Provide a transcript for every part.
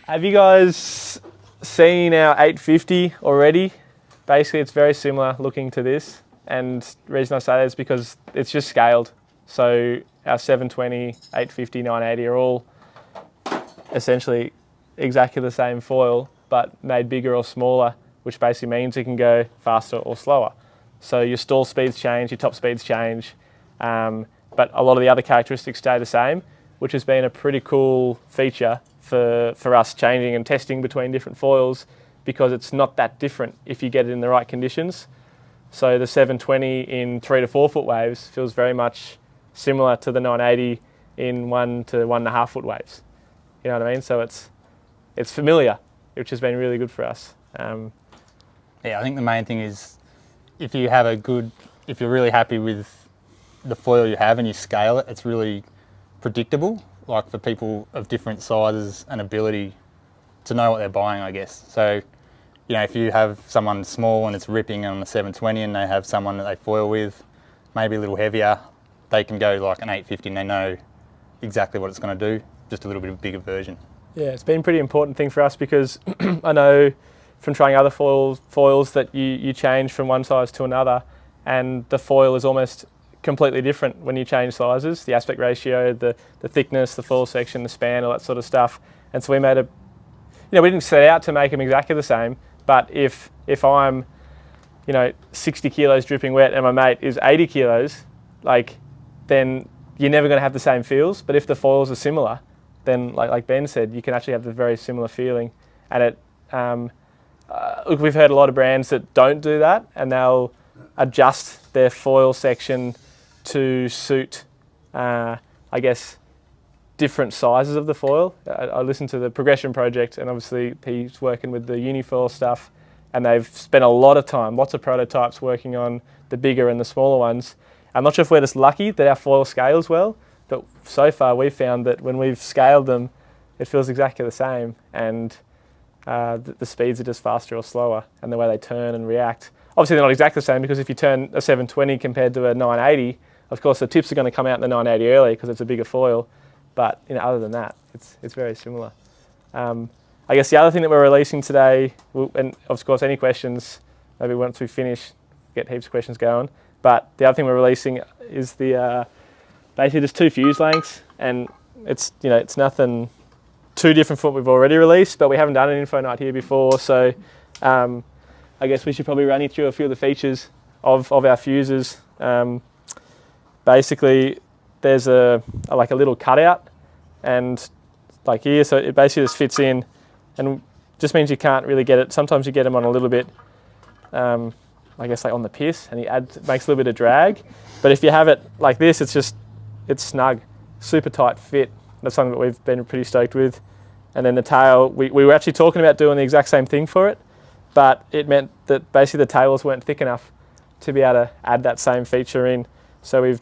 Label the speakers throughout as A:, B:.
A: Have you guys seen our 850 already? Basically, it's very similar looking to this. And the reason I say that is because it's just scaled. So our 720, 850, 980 are all essentially exactly the same foil, but made bigger or smaller, which basically means it can go faster or slower. So your stall speeds change, your top speeds change, but a lot of the other characteristics stay the same, which has been a pretty cool feature for us changing and testing between different foils, because it's not that different if you get it in the right conditions. So the 720 in 3 to 4 foot waves feels very much similar to the 980 in 1 to 1.5 foot waves. You know what I mean? So it's familiar, which has been really good for us.
B: Yeah, I think the main thing is if you're really happy with the foil you have and you scale it, it's really predictable, like for people of different sizes and ability to know what they're buying, I guess. So, you know, if you have someone small and it's ripping on the 720 and they have someone that they foil with, maybe a little heavier, they can go like an 850 and they know exactly what it's going to do, just a little bit of a bigger version.
A: Yeah, it's been a pretty important thing for us because I know from trying other foils that you change from one size to another, and the foil is almost completely different when you change sizes, the aspect ratio, the thickness, the foil section, the span, all that sort of stuff. And so we made we didn't set out to make them exactly the same, but if I'm, 60 kilos dripping wet and my mate is 80 kilos, then you're never going to have the same feels. But if the foils are similar, then like Ben said, you can actually have the very similar feeling. And look, we've heard a lot of brands that don't do that, and they'll adjust their foil section to suit, different sizes of the foil. I listened to the Progression Project, and obviously he's working with the unifoil stuff, and they've spent a lot of time, lots of prototypes working on the bigger and the smaller ones. I'm not sure if we're just lucky that our foil scales well, but so far we've found that when we've scaled them, it feels exactly the same, and the speeds are just faster or slower, and the way they turn and react. Obviously they're not exactly the same, because if you turn a 720 compared to a 980, of course the tips are going to come out in the 980 early because it's a bigger foil. But other than that, it's very similar. I guess the other thing that we're releasing today, and of course any questions, maybe once we finish, get heaps of questions going. But the other thing we're releasing is the basically just 2 fuse lengths, and it's nothing too different from what we've already released, but we haven't done an info night here before, so I guess we should probably run you through a few of the features of our fuses. Basically, there's a little cutout, and like here, so it basically just fits in, and just means you can't really get it. Sometimes you get them on a little bit, on the piss, and it makes a little bit of drag. But if you have it like this, it's snug, super tight fit. That's something that we've been pretty stoked with. And then the tail, we were actually talking about doing the exact same thing for it, but it meant that basically the tails weren't thick enough to be able to add that same feature in. So you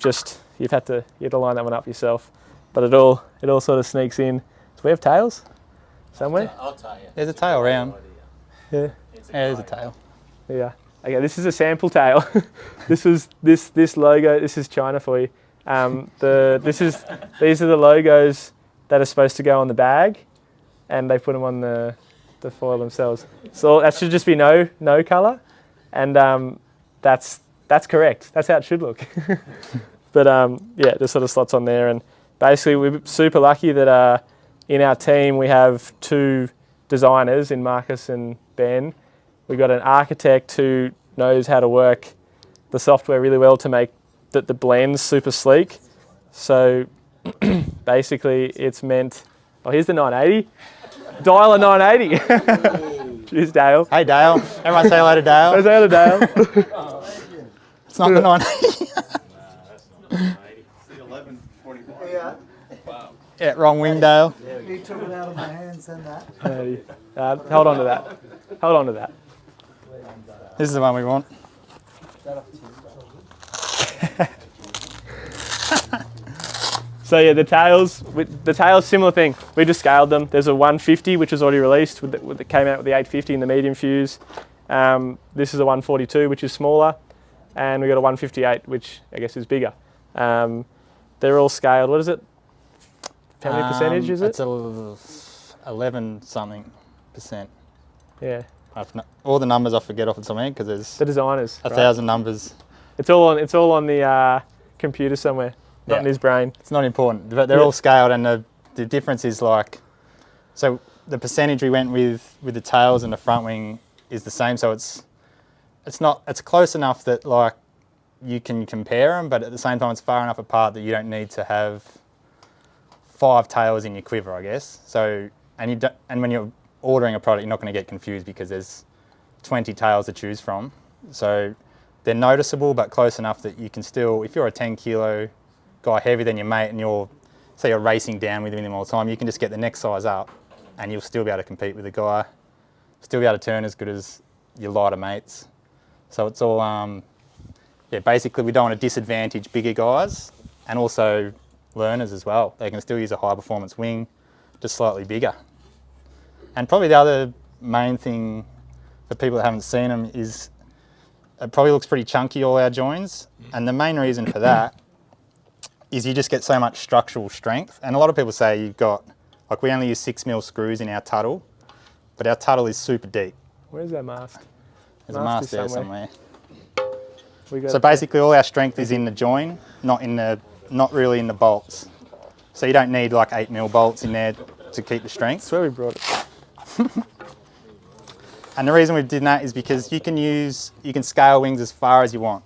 A: have to line that one up yourself, but it all sort of sneaks in. Do we have tails somewhere?
C: I'll tell you.
B: There's a tail around.
A: Yeah.
B: There's a tail.
A: Yeah. Okay, this is a sample tail. This logo. This is China for you. These are the logos that are supposed to go on the bag, and they put them on the foil themselves. So that should just be no colour, and that's correct. That's how it should look. But just sort of slots on there, and basically we're super lucky that in our team we have 2 designers in Marcus and Ben. We've got an architect who knows how to work the software really well to make the blends super sleek. So basically it's meant, here's the 980. Dial a 980. Cheers, Dale.
B: Hey, Dale. Everyone say hello to Dale.
A: Say hello to Dale.
B: It's not the 980.
C: The 1145.
D: Yeah.
C: Wow.
B: Yeah, wrong wing, Dale.
D: You took it out of my hands and that.
A: Hold on to that. Hold on to that.
B: This is the one we want.
A: So yeah, the tails, similar thing. We just scaled them. There's a 150 which was already released, that came out with the 850 in the medium fuse. This is a 142 which is smaller, and we got a 158 which I guess is bigger. They're all scaled. What is it? How many percentage is it?
B: It's 11 something %.
A: Yeah,
B: All the numbers I forget off the top of my head because there's
A: the designers.
B: 1,000 numbers.
A: It's all on the computer somewhere, not in his brain.
B: It's not important, but they're all scaled, and the difference is like, so the percentage we went with the tails and the front wing is the same. So it's close enough that like you can compare them, but at the same time it's far enough apart that you don't need to have 5 tails in your quiver, I guess. So and when you're ordering a product, you're not going to get confused because there's 20 tails to choose from. So they're noticeable, but close enough that you can still, if you're a 10 kilo guy heavier than your mate and say you're racing down with him all the time, you can just get the next size up and you'll still be able to compete with the guy, still be able to turn as good as your lighter mates. So it's all, basically we don't want to disadvantage bigger guys and also learners as well. They can still use a high performance wing, just slightly bigger. And probably the other main thing for people that haven't seen them is it probably looks pretty chunky, all our joins. And the main reason for that is you just get so much structural strength. And a lot of people say you've got, like we only use 6mm screws in our tuttle, but our tuttle is super deep.
A: Where's that mast?
B: There's a mast there somewhere.
A: So
B: basically all our strength is in the join, not really in the bolts. So you don't need like 8mm bolts in there to keep the strength.
A: That's where we brought it.
B: And the reason we did that is because you can scale wings as far as you want.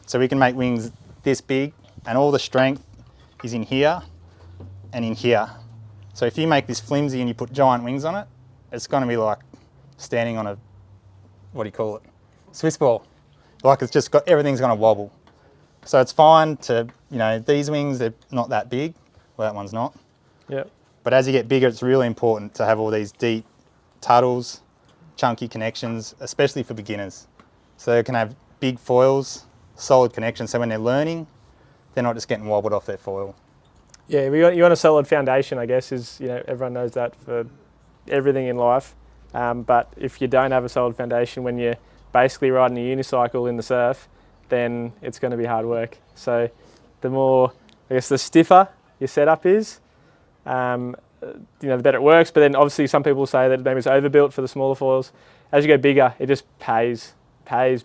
B: So we can make wings this big and all the strength is in here and in here. So if you make this flimsy and you put giant wings on it, it's going to be like standing on a, what do you call it? Swiss ball. Like it's just got, everything's going to wobble. So it's fine to, these wings, they're not that big. Well, that one's not.
A: Yep.
B: But as you get bigger, it's really important to have all these deep tuttles, chunky connections, especially for beginners. So they can have big foils, solid connections, so when they're learning, they're not just getting wobbled off their foil.
A: Yeah, you want a solid foundation, I guess, everyone knows that for everything in life. But if you don't have a solid foundation when you're basically riding a unicycle in the surf, then it's going to be hard work. So the more, I guess, the stiffer your setup is, the better it works. But then obviously some people say that maybe it's overbuilt for the smaller foils. As you go bigger, it just pays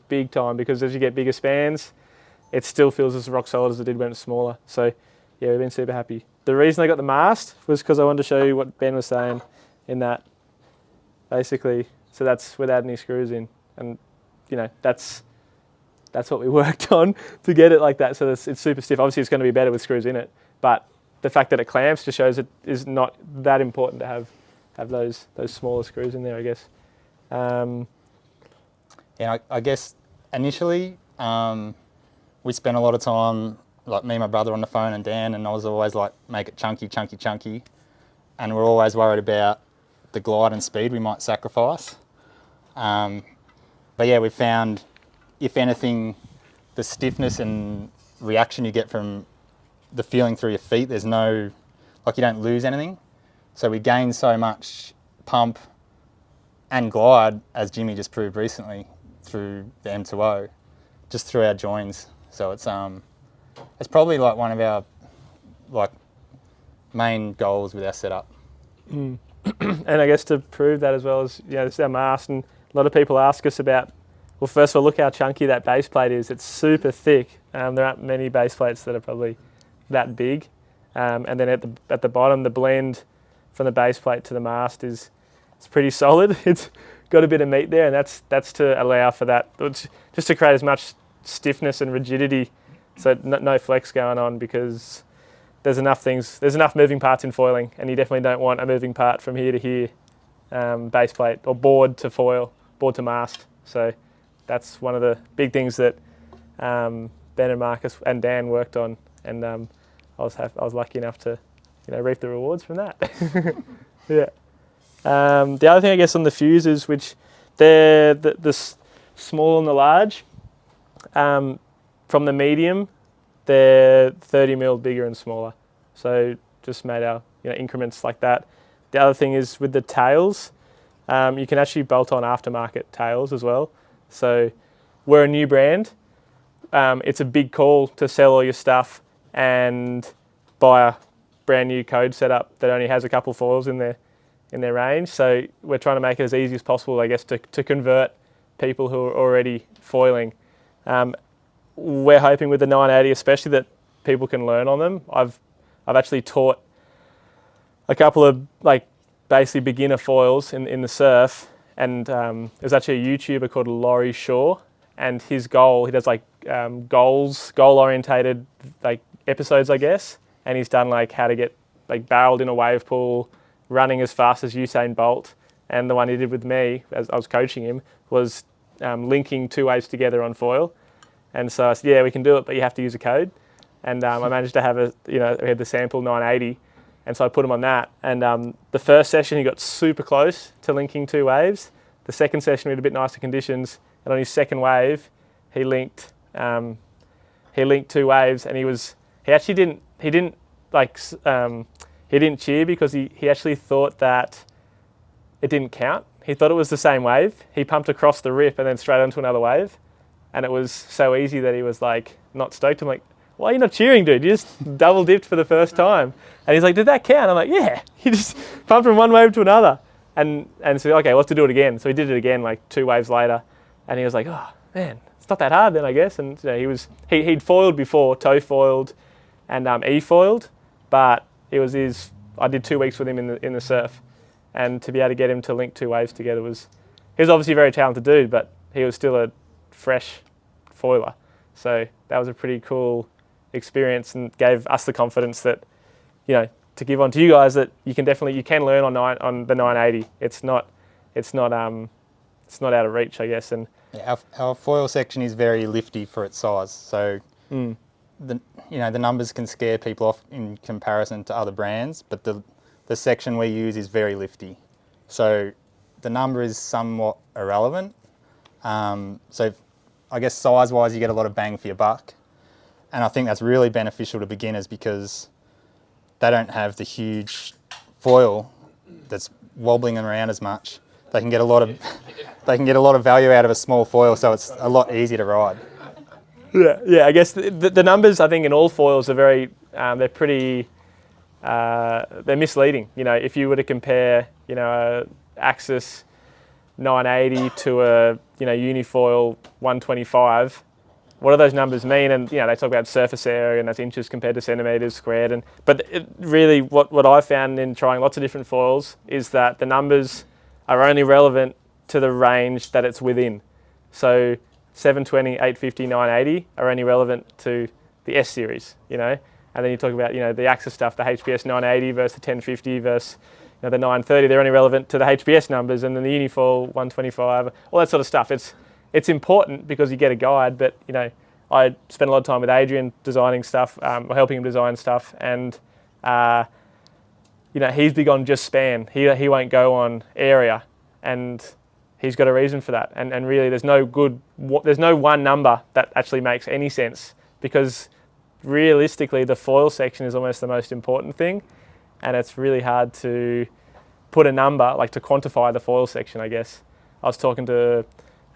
A: big time, because as you get bigger spans, it still feels as rock solid as it did when it's smaller. So yeah, we've been super happy. The reason I got the mast was because I wanted to show you what Ben was saying in that, basically, so that's without any screws in. And that's what we worked on to get it like that. So it's super stiff. Obviously it's going to be better with screws in it, but the fact that it clamps just shows it is not that important to have those smaller screws in there, I guess.
B: I guess initially we spent a lot of time, like me and my brother on the phone and Dan, and I was always like, make it chunky, chunky, chunky. And we're always worried about the glide and speed we might sacrifice. But yeah, we found, if anything, the stiffness and reaction you get from the feeling through your feet, there's no, like you don't lose anything. So we gain so much pump and glide, as Jimmy just proved recently, through the M2O, just through our joins. So it's probably like one of our main goals with our setup.
A: And I guess to prove that as well as, this is our mast, and a lot of people ask us about, well, first of all, look how chunky that base plate is. It's super thick. There aren't many base plates that are probably that big. And then at the bottom, the blend from the base plate to the mast it's pretty solid. It's got a bit of meat there, and that's to allow for that, just to create as much stiffness and rigidity, so no flex going on, because there's enough moving parts in foiling, and you definitely don't want a moving part from here to here, base plate or board to foil, board to mast. So that's one of the big things that Ben and Marcus and Dan worked on, and I was lucky enough to reap the rewards from that. Yeah. The other thing, I guess, on the fuses, which they're the small and the large, from the medium, they're 30mm bigger and smaller. So just made our increments like that. The other thing is with the tails, you can actually bolt on aftermarket tails as well. So we're a new brand. It's a big call to sell all your stuff and buy a brand new code setup that only has a couple foils in there. in their range. So we're trying to make it as easy as possible, I guess, to convert people who are already foiling. We're hoping with the 980 especially that people can learn on them. I've actually taught a couple of basically beginner foils in the surf, and there's actually a YouTuber called Laurie Shaw, and his goal, he does goal orientated episodes, I guess, and he's done how to get barreled in a wave pool, running as fast as Usain Bolt, and the one he did with me as I was coaching him was linking 2 waves together on foil. And so I said, yeah, we can do it, but you have to use a code. And I managed to have we had the sample 980, and so I put him on that. And the first session he got super close to linking 2 waves. The second session we had a bit nicer conditions, and on his second wave he linked 2 waves, and he didn't cheer because he actually thought that it didn't count. He thought it was the same wave. He pumped across the rip and then straight onto another wave, and it was so easy that he was not stoked. I'm like, why are you not cheering, dude? You just double dipped for the first time. And he's like, did that count? I'm like, yeah. He just pumped from one wave to another. And so, okay, we'll have to do it again. So he did it again 2 waves later. And he was like, oh, man, it's not that hard then, I guess. And he'd foiled before, toe foiled and e-foiled. But it was I did 2 weeks with him in the surf. And to be able to get him to link 2 waves together he was obviously a very talented dude, but he was still a fresh foiler. So that was a pretty cool experience and gave us the confidence that, to give on to you guys that you can learn on the 980. It's not out of reach, I guess. And
B: yeah, our foil section is very lifty for its size. So the numbers can scare people off in comparison to other brands, but the section we use is very lifty. So the number is somewhat irrelevant. So I guess size-wise, you get a lot of bang for your buck. And I think that's really beneficial to beginners because they don't have the huge foil that's wobbling around as much. They can get a lot of value out of a small foil, so it's a lot easier to ride.
A: Yeah. I guess the numbers, I think, in all foils are very they're pretty they're misleading. If you were to compare a Axis 980 to a unifoil 125, what do those numbers mean? And they talk about surface area, and that's inches compared to centimetres squared. But really, what I found in trying lots of different foils is that the numbers are only relevant to the range that it's within. So 720, 850, 980 are only relevant to the S series, And then you talk about the Axis stuff, the HPS 980 versus the 1050 versus the 930. They're only relevant to the HPS numbers, and then the unifoil 125, all that sort of stuff. It's important because you get a guide, but I spent a lot of time with Adrian designing stuff, or helping him design stuff, and he's big on just span. He won't go on area, and he's got a reason for that. And really, there's no one number that actually makes any sense, because realistically, the foil section is almost the most important thing, and it's really hard to put a number, to quantify the foil section, I guess. I was talking to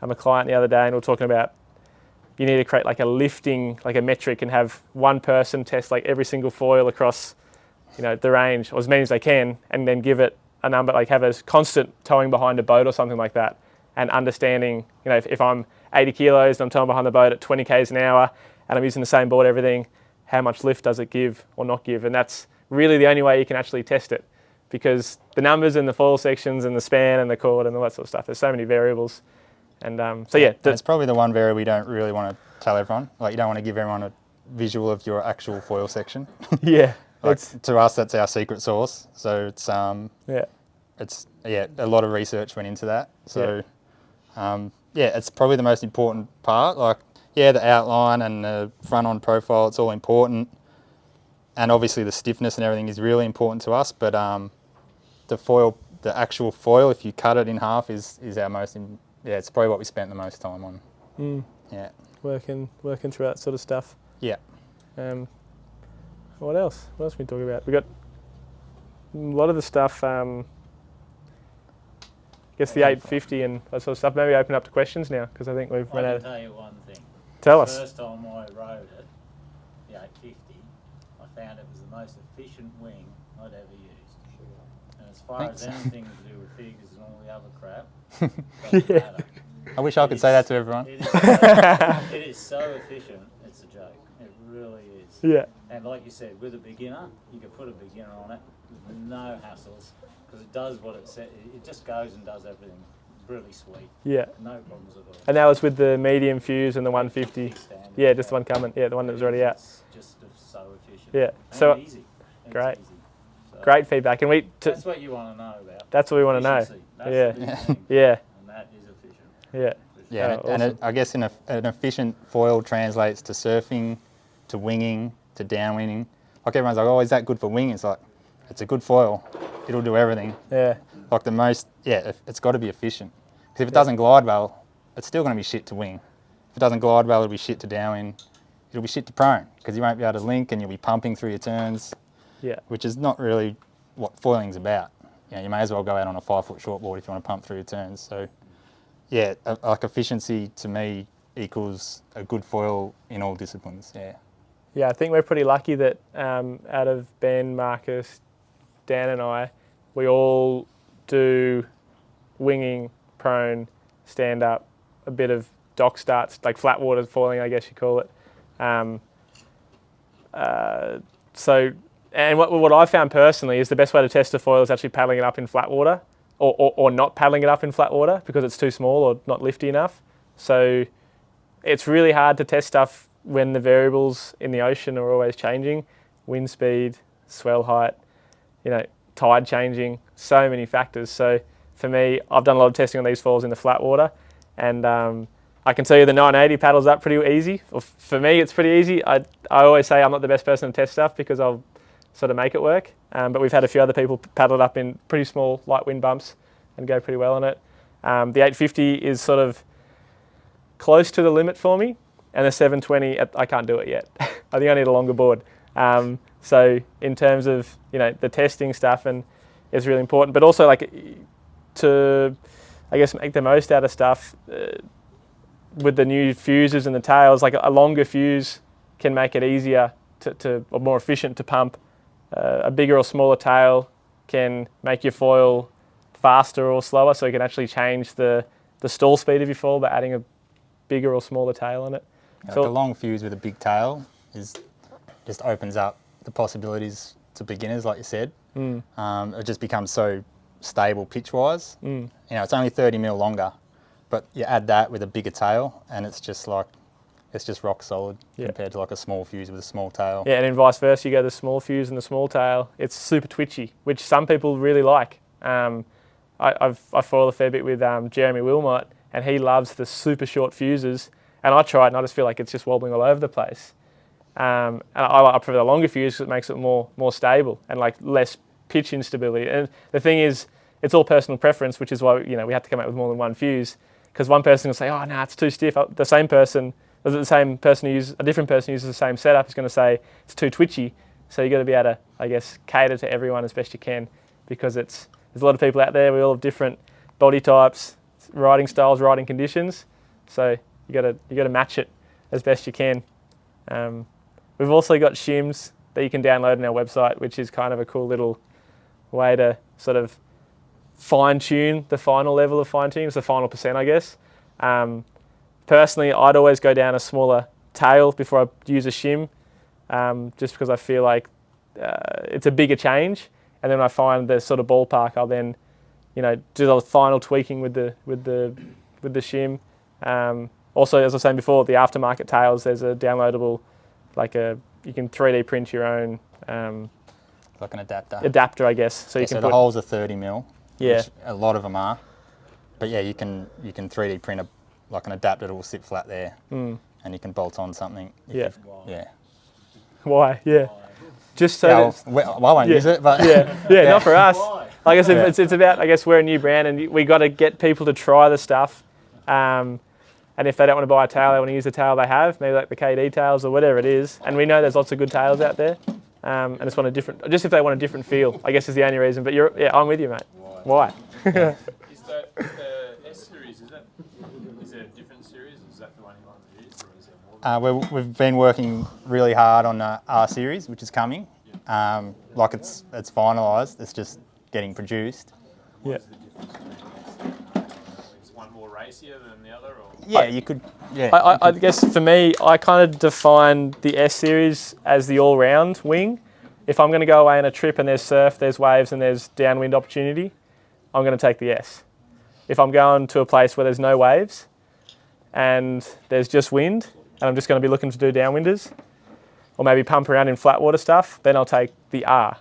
A: a client the other day, and we were talking about you need to create a lifting, a metric, and have one person test every single foil across, the range, or as many as they can, and then give it a number, have a constant towing behind a boat or something like that, and understanding, if I'm 80 kilos and I'm towing behind the boat at 20 k's an hour, and I'm using the same board, everything, how much lift does it give or not give? And that's really the only way you can actually test it, because the numbers in the foil sections and the span and the chord and all that sort of stuff, there's so many variables. And so yeah,
B: it's probably the one variable we don't really want to tell everyone. You don't want to give everyone a visual of your actual foil section.
A: Yeah,
B: to us, that's our secret sauce. So it's a lot of research went into that. So it's probably the most important part. The outline and the front-on profile, it's all important, and obviously the stiffness and everything is really important to us. But the actual foil, if you cut it in half, is our most. It's probably what we spent the most time on. Yeah.
A: Working through that sort of stuff.
B: Yeah.
A: What else? What else can we talk about? We got a lot of the stuff. I guess the 850 and that sort of stuff. Maybe open up to questions now, because I think we've run out.
C: I can tell you one thing.
A: Tell us.
C: The first time I rode it, the 850, I found it was the most efficient wing I'd ever used. And as far as anything to do with figures and all the other crap, doesn't
A: Yeah.
C: matter.
B: I wish I could say that to everyone.
C: It is so efficient, it's a joke. It really is.
A: Yeah.
C: And like you said, with a beginner, you can put a beginner on it with no hassles, because it does what it said. It just goes and does everything really sweet.
A: Yeah.
C: No problems at all.
A: And that was with the medium fuse and the 150.
C: Standard,
A: Yeah, just the one coming. Yeah, the one that was already out.
C: It's just so efficient.
A: Yeah.
C: And
A: So
C: easy. And it's
A: great.
C: easy. So
A: great feedback, and
C: that's what you want to know about.
A: that's what we want to know.
C: Efficiency. That's
A: Yeah.
C: the big thing,
A: Yeah.
C: and that is efficient.
A: Yeah.
B: Yeah,
A: Oh,
B: and
A: awesome.
B: I guess an efficient foil translates to surfing, to winging, to downwinding. Like everyone's like, oh, is that good for winging? It's like, it's a good foil. It'll do everything.
A: Yeah.
B: Like the most, it's got to be efficient. Because if it doesn't glide well, it's still going to be shit to wing. If it doesn't glide well, it'll be shit to downwind. It'll be shit to prone, because you won't be able to link and you'll be pumping through your turns,
A: Yeah.
B: which is not really what foiling's about. You know, you may as well go out on a 5-foot shortboard if you want to pump through your turns. So, yeah, like efficiency to me equals a good foil in all disciplines. Yeah.
A: Yeah, I think we're pretty lucky that out of Ben, Marcus, Dan and I, we all do winging, prone, stand up, a bit of dock starts, like flat water foiling, I guess you call it. So, and what I found personally is the best way to test a foil is actually paddling it up in flat water, or not paddling it up in flat water because it's too small or not lifty enough. So it's really hard to test stuff when the variables in the ocean are always changing. Wind speed, swell height, tide changing, so many factors. So for me, I've done a lot of testing on these foils in the flat water, and I can tell you the 980 paddles up pretty easy. For me, it's pretty easy. I always say I'm not the best person to test stuff because I'll sort of make it work. But we've had a few other people paddle it up in pretty small, light wind bumps and go pretty well on it. The 850 is sort of close to the limit for me, and the 720, I can't do it yet. I think I need a longer board. So in terms of the testing stuff, and it's really important, but also like to, I guess, make the most out of stuff with the new fuses and the tails. Like a longer fuse can make it easier or more efficient to pump. A bigger or smaller tail can make your foil faster or slower, so you can actually change the stall speed of your foil by adding a bigger or smaller tail on it.
B: Like
A: So
B: a long fuse with a big tail just opens up the possibilities to beginners, like you said. It just becomes so stable pitch-wise. It's only 30 mil longer, but you add that with a bigger tail, and it's just rock solid compared to like a small fuse with a small tail.
A: Yeah, and then vice versa, you go the small fuse and the small tail, it's super twitchy, which some people really like. I foil a fair bit with Jeremy Wilmot, and he loves the super short fuses, and I try it and I just feel like it's just wobbling all over the place. And I prefer the longer fuse because it makes it more stable and like less pitch instability. And the thing is, it's all personal preference, which is why we have to come out with more than one fuse, because one person will say, oh no, it's too stiff. A different person who uses the same setup is going to say it's too twitchy. So you've got to be able to, I guess, cater to everyone as best you can, because there's a lot of people out there. We all have different body types, riding styles, riding conditions. So you got to match it as best you can. We've also got shims that you can download on our website, which is kind of a cool little way to sort of fine-tune the final level of fine-tuning. It's the final percent, I guess. Personally, I'd always go down a smaller tail before I use a shim, just because I feel like it's a bigger change. And then when I find the sort of ballpark, I'll then, do the final tweaking with the shim. Also, as I was saying before, the aftermarket tails, there's a downloadable, you can 3D print your own
B: Like an adapter.
A: adapter, I guess. So you can
B: so
A: put
B: the holes are 30 mil,
A: Yeah.
B: which a lot of them are. But yeah, you can 3D print an adapter that will sit flat there, and you can bolt on something.
A: Yeah.
B: Yeah.
A: Why? Yeah. Just so
B: Yeah,
A: that-
B: well, I won't use it, but
A: yeah, not for us.
C: Why?
A: Like I said, it's about, I guess, we're a new brand, and we got to get people to try the stuff. And if they don't want to buy a tail, they want to use the tail they have, maybe like the KD tails or whatever it is. And we know there's lots of good tails out there, and just if they want a different feel, I guess is the only reason. But I'm with you, mate. Why?
E: Is the S series, is there a different series? Is that the one you want to use, or is there more?
B: we've been working really hard on R series, which is coming. It's finalised. It's just getting produced.
A: Yeah.
E: What is the difference between the S? Is one more racier than the other, or?
B: Yeah, you could. Yeah.
A: I guess for me, I kind of define the S series as the all-round wing. If I'm going to go away on a trip and there's surf, there's waves, and there's downwind opportunity, I'm going to take the S. If I'm going to a place where there's no waves and there's just wind, and I'm just going to be looking to do downwinders, or maybe pump around in flat water stuff, then I'll take the R.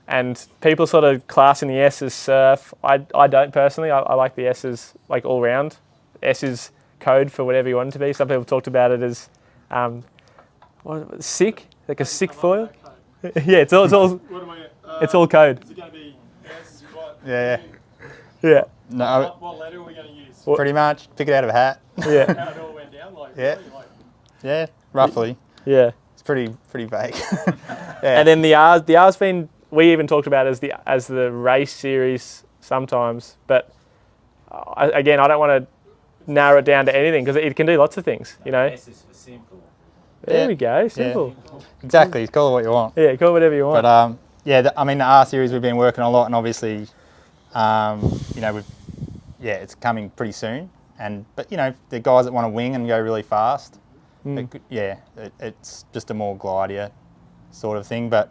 A: And people sort of classing the S as surf. I don't personally. I like the S as like all round. S is code for whatever you want it to be. Some people talked about it as sick, like a sick foil. Yeah, it's all it's all code.
E: Is it going to be S?
B: Yeah.
A: Yeah,
B: No,
E: What letter are we going to use?
B: pretty much. Pick it out of a hat.
A: yeah,
E: How it all went down? Like,
B: Yeah.
E: really, like,
B: Yeah, roughly.
A: yeah.
B: It's pretty vague. Yeah.
A: And then the R's been, we even talked about as the race series sometimes, but again, I don't want to narrow it down to anything because it can do lots of things, you know.
C: S is for simple.
A: There
B: Yeah.
A: we go, simple.
B: Exactly. Call it what you want.
A: Yeah, call it whatever you want.
B: But yeah, I mean the R series we've been working on a lot, and obviously, you know, it's coming pretty soon. But you know, the guys that want to wing and go really fast, it's just a more glidier sort of thing. But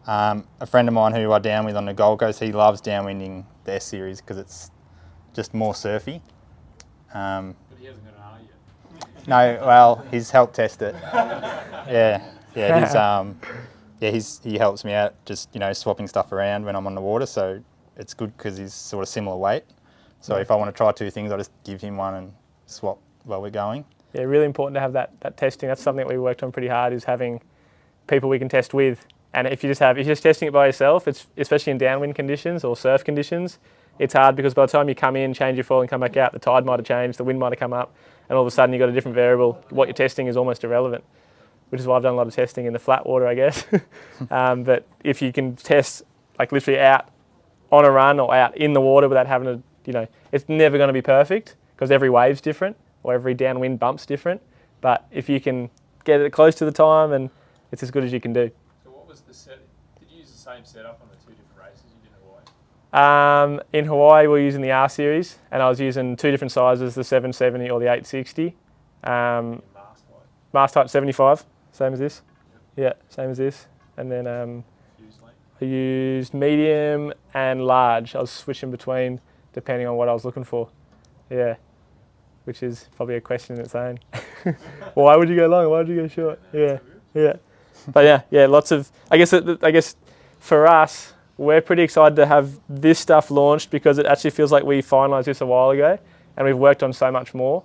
B: a friend of mine who I down with on the Gold Coast, he loves downwinding the S series because it's just more surfy.
E: but he hasn't got an R yet.
B: No, well, he's helped test it. He helps me out, just swapping stuff around when I'm on the water. So it's good because he's sort of similar weight. So if I want to try two things, I just give him one and swap while we're going.
A: Yeah, really important to have that testing. That's something that we worked on pretty hard, is having people we can test with. And if you're just testing it by yourself, it's especially in downwind conditions or surf conditions, it's hard because by the time you come in, change your foil and come back out, the tide might have changed, the wind might have come up, and all of a sudden you've got a different variable. What you're testing is almost irrelevant, which is why I've done a lot of testing in the flat water, I guess. But if you can test like literally out on a run or out in the water without having to, it's never going to be perfect because every wave's different or every downwind bump's different. But if you can get it close to the time, and it's as good as you can do.
E: So what was the set? Did you use the same setup on the two different races you did in Hawaii?
A: In Hawaii, we're using the R series, and I was using two different sizes, the 770 or the 860.
E: Mast height,
A: Mast height 75, same as this. Yeah, same as this. And then
E: fuse length.
A: I used medium and large. I was switching between depending on what I was looking for. Yeah, which is probably a question in its own. Why would you go long? Why would you go short? Yeah, yeah. But yeah, lots of. I guess for us, we're pretty excited to have this stuff launched because it actually feels like we finalised this a while ago, and we've worked on so much more.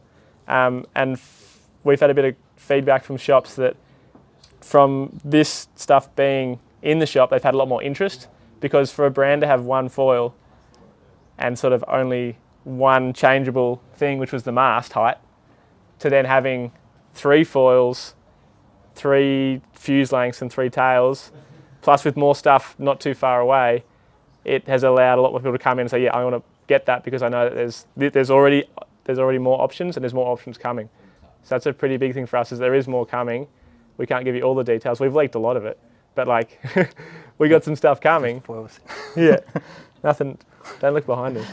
A: We've had a bit of feedback from shops that from this stuff being in the shop, they've had a lot more interest, because for a brand to have one foil and sort of only one changeable thing, which was the mast height, to then having 3 foils, 3 fuse lengths and 3 tails, plus with more stuff not too far away, it has allowed a lot more people to come in and say, yeah, I want to get that because I know that there's already more options, and there's more options coming. So that's a pretty big thing for us, is there is more coming. We can't give you all the details. We've leaked a lot of it, but like we got some stuff coming. Yeah, nothing. Don't look behind us.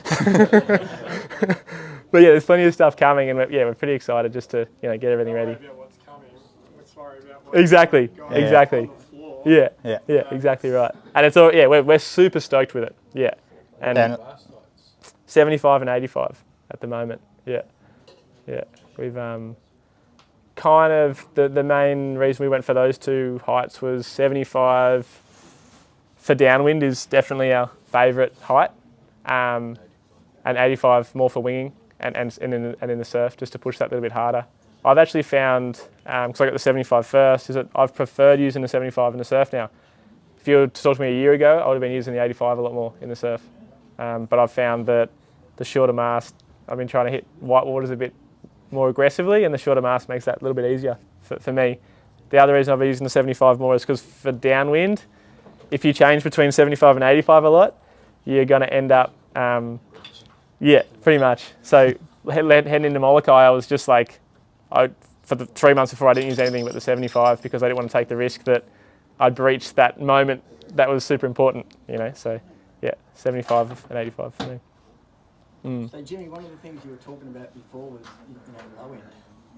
A: But yeah, there's plenty of stuff coming, and we're pretty excited just to get everything ready.
E: About what's coming. Let's worry about what's
A: Exactly,
E: going
A: exactly.
E: on the floor.
A: Yeah, exactly right. And it's all we're super stoked with it. Yeah, and
B: And
A: 75 and 85 at the moment. Yeah. We've kind of the main reason we went for those two heights was 75 for downwind is definitely our favourite height, and 85 more for winging and in the surf, just to push that a little bit harder. I've actually found, because I got the 75 first, is that I've preferred using the 75 in the surf now. If you were to talk to me a year ago, I would have been using the 85 a lot more in the surf. But I've found that the shorter mast, I've been trying to hit white waters a bit more aggressively, and the shorter mast makes that a little bit easier for me. The other reason I've been using the 75 more is because for downwind, if you change between 75 and 85 a lot, you're going to end up, pretty much. So heading into Molokai, I was just like, for the 3 months before, I didn't use anything but the 75 because I didn't want to take the risk that I'd breach that moment that was super important, So Yeah, 75 and 85 for me.
F: So Jimmy, one of the things you were talking about before was low end.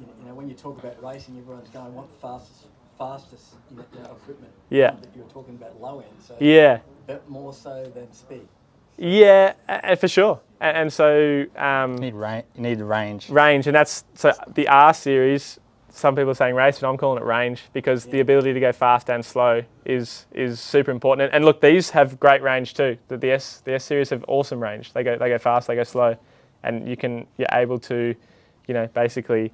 F: You know, when you talk about racing, everyone's going, I want the fastest equipment.
A: Yeah.
F: But you were talking about low end, so
A: Yeah.
F: but more so than speed.
A: Yeah, for sure. And so
B: You need range.
A: range, and that's so the R series. Some people are saying race, but I'm calling it range because the ability to go fast and slow is super important. And look, these have great range too. The S series have awesome range. They go fast, they go slow, and you're able to, basically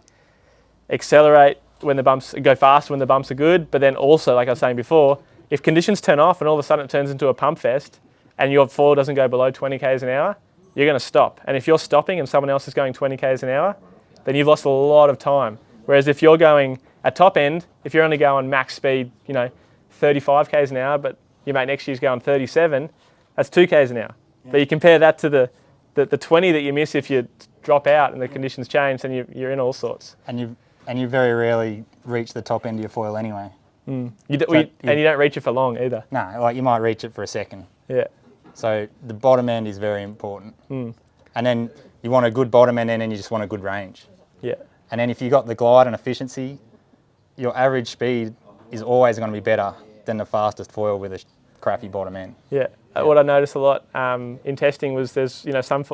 A: accelerate when the bumps, go fast when the bumps are good. But then also, like I was saying before, if conditions turn off and all of a sudden it turns into a pump fest, and your foil doesn't go below 20 k's an hour, you're going to stop. And if you're stopping and someone else is going 20 k's an hour, then you've lost a lot of time. Whereas if you're going at top end, if you're only going max speed, 35 k's an hour, but your mate next to you's going 37, that's 2 k's an hour. Yeah. But you compare that to the 20 that you miss if you drop out and the conditions change, then you're in all sorts.
B: And you very rarely reach the top end of your foil anyway.
A: And you don't reach it for long either.
B: No, like you might reach it for a second.
A: Yeah.
B: So the bottom end is very important. And then you want a good bottom end and then you just want a good range.
A: Yeah.
B: And then if you got the glide and efficiency, your average speed is always going to be better than the fastest foil with a crappy bottom end.
A: Yeah. What I noticed a lot in testing was there's some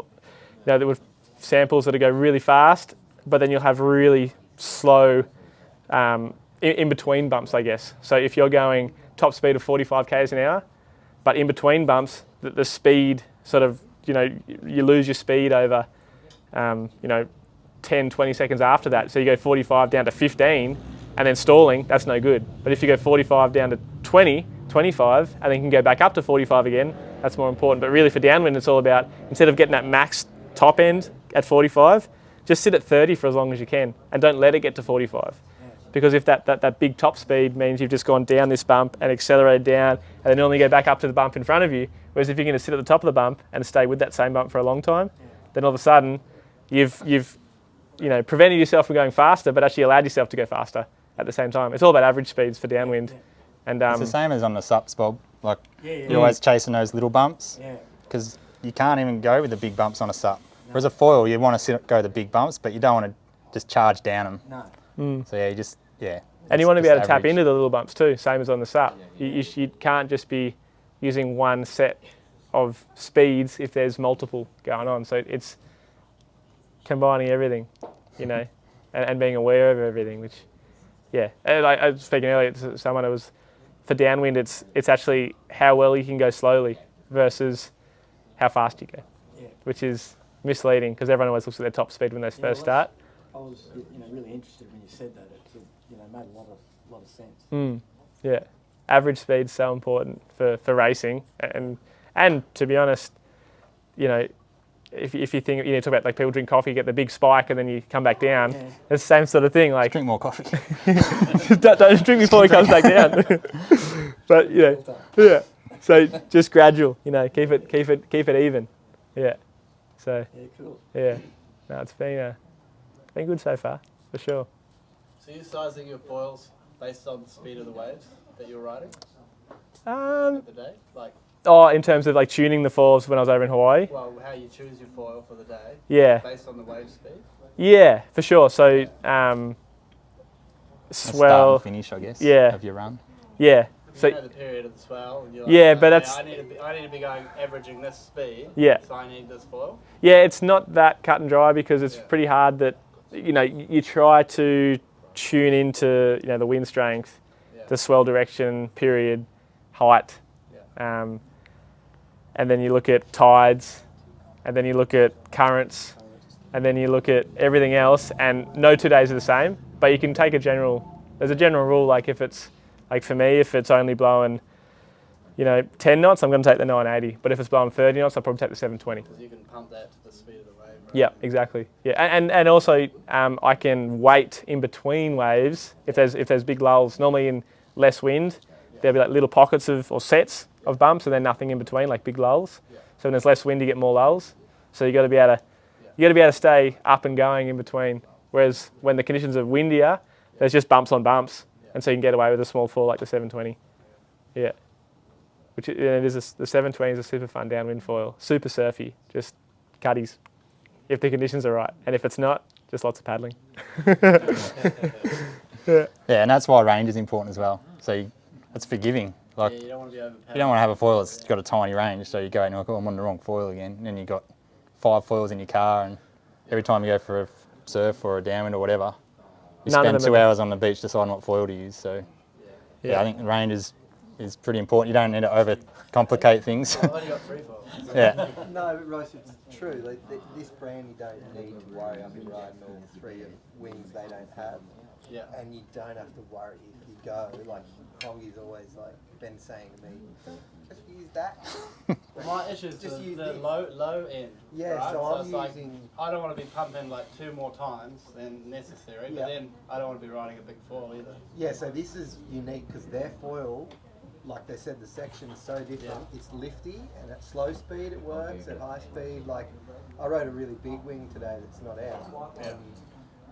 A: there were samples that go really fast, but then you'll have really slow in between bumps, I guess. So if you're going top speed of 45 k's an hour, but in between bumps, the speed sort of, you lose your speed over, 10, 20 seconds after that. So you go 45 down to 15 and then stalling, that's no good. But if you go 45 down to 20, 25, and then you can go back up to 45 again, that's more important. But really for downwind, it's all about, instead of getting that max top end at 45, just sit at 30 for as long as you can and don't let it get to 45. Because if that big top speed means you've just gone down this bump and accelerated down and then only go back up to the bump in front of you, whereas if you're going to sit at the top of the bump and stay with that same bump for a long time, then all of a sudden you've prevented yourself from going faster, but actually allowed yourself to go faster at the same time. It's all about average speeds for downwind. And
B: it's the same as on the SUPs, Bob. Like you're always chasing those little bumps because you can't even go with the big bumps on a SUP. Whereas a foil, you want to go the big bumps, but you don't want to just charge down them.
F: No.
B: So you just
A: and you want to be able to tap into the little bumps too, same as on the SUP. You can't just be using one set of speeds if there's multiple going on. So it's combining everything, and being aware of everything, which, like I was speaking earlier to someone, it was, for downwind, it's actually how well you can go slowly versus how fast you go, which is misleading because everyone always looks at their top speed when they first start.
F: I was really interested when you said that. It made a lot of sense.
A: Yeah, average speed's so important for racing, and to be honest, if you think, talk about like people drink coffee, get the big spike, and then you come back down. It's the same sort of thing. Like
B: drink more coffee.
A: don't drink before it comes back down. But so just gradual. Keep it even. Yeah. So
F: cool.
A: Yeah, no, it's been good so far for sure.
G: So you're sizing your foils based on the speed of the waves that you're riding
A: at
G: the day, like.
A: Oh, in terms of like tuning the foils when I was over in Hawaii?
G: Well, how you choose your foil for the day?
A: Yeah.
G: Based on the wave speed?
A: Yeah, for sure. So, swell.
B: Start and finish, I guess, of your run.
A: Yeah.
G: So you know the period of the swell, and you're like,
A: but that's...
G: I need to be going averaging this speed, so I need this foil?
A: Yeah, it's not that cut and dry because it's pretty hard that, you try to tune into, the wind strength, the swell direction, period, height, and then you look at tides, and then you look at currents, and then you look at everything else, and no 2 days are the same, but you can take there's a general rule, like if it's, like for me, if it's only blowing, 10 knots, I'm going to take the 980, but if it's blowing 30 knots, I'll probably take the 720.
G: Because you can pump that to the speed of the wave, right?
A: Yeah, exactly. Yeah, and also I can wait in between waves if there's big lulls. Normally in less wind, there'll be like little pockets or sets of bumps, and then nothing in between, like big lulls. Yeah. So when there's less wind, you get more lulls. So you got to be able to stay up and going in between. Whereas when the conditions are windier, there's just bumps on bumps, and so you can get away with a small fall like the 720. Yeah. which it is the 720 is a super fun downwind foil, super surfy, just cuddies, if the conditions are right, and if it's not, just lots of paddling.
B: Yeah, and that's why range is important as well. So it's forgiving. Like,
G: Yeah, you don't want to be overpowered.
B: you don't want to have a foil that's got a tiny range, so you go and you're like, oh, I'm on the wrong foil again, and then you've got 5 foils in your car, and every time you go for a surf or a downwind or whatever, you
A: None of
B: spend
A: them
B: 2
A: are-
B: hours on the beach deciding what foil to use. So yeah, I think the range is pretty important. You don't need to overcomplicate things.
G: I've only got 3 foils.
B: Yeah.
D: No, but Ross, it's true. Like this brand, you don't need to worry. I've been riding all 3 of wings they don't have,
G: Yeah.
D: and you don't have to worry if you go. Like Hongy's always like been saying to me, just use that.
G: My issue is
D: Just
G: the
D: use this.
G: low end.
D: Yeah,
G: right?
D: so I'm
G: it's like,
D: using-
G: I don't want to be pumping like 2 more times than necessary,
D: Yeah.
G: but then I don't want to be riding a big foil either.
D: Yeah, so this is unique because their foil, like they said, the section is so different. It's lifty, and at slow speed it works. At high speed, like I rode a really big wing today that's not out, and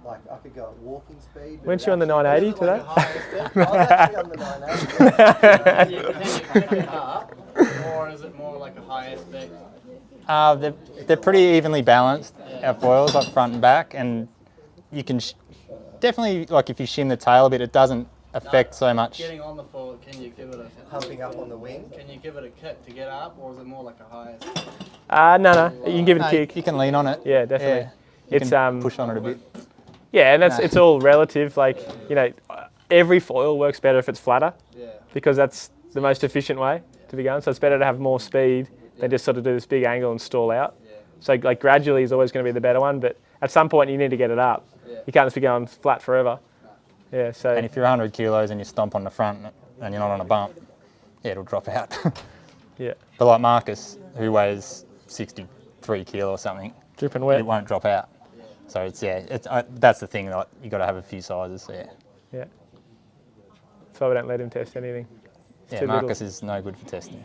D: like I could go at walking speed. but
A: Weren't
D: it
A: you on the
D: actually-
A: 980
G: Is it like
A: today?
G: a higher spec?
D: I was actually on the 980.
G: Then you pick it up, or is it more like a higher spec?
B: They're pretty evenly balanced, our foils, like front and back, and you can definitely, like if you shim the tail a bit, it doesn't affect so much.
G: Getting on the foil, can you give it a
D: Pumping up on the wing.
G: Can you give it a kick to get up, or is it more like a higher spec?
A: No, you can give it a
B: No,
A: kick.
B: you can lean on it.
A: Yeah, definitely.
B: Yeah. You
A: It's
B: can push on it a bit.
A: Yeah, and
B: Nah.
A: it's all relative. Like, you know, every foil works better if it's flatter
G: Yeah.
A: because that's the most efficient way to be going. So it's better to have more speed than just sort of do this big angle and stall out.
G: Yeah.
A: So like gradually is always going to be the better one, but at some point you need to get it up.
G: Yeah.
A: You can't just be going flat forever. Yeah, so
B: And if you're 100 kilos and you stomp on the front and you're not on a bump, yeah, it'll drop out.
A: yeah,
B: But like Marcus, who weighs 63 kilo or something,
A: dripping wet.
B: it won't drop out. So it's that's the thing. Like, you got to have a few sizes. So yeah,
A: Yeah. That's why we don't let him test anything.
B: yeah.
A: too little.
B: Marcus is no good for testing.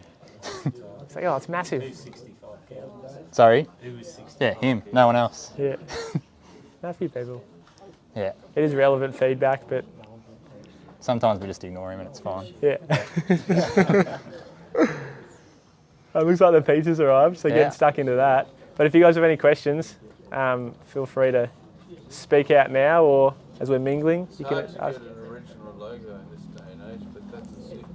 A: It's like, oh, it's massive.
C: 65 kilos.
B: Sorry.
C: Who was 60?
B: Yeah, him. No one else.
A: Yeah. A few people.
B: Yeah.
A: It is relevant feedback, but
B: Sometimes we just ignore him and it's fine.
A: yeah. It looks like the pizza's arrived, so
B: Yeah.
A: getting stuck into that. But if you guys have any questions, feel free to speak out now, or as we're mingling, you can
E: Hard to
A: ask.
E: get an original logo in this day and age, but that's a sick.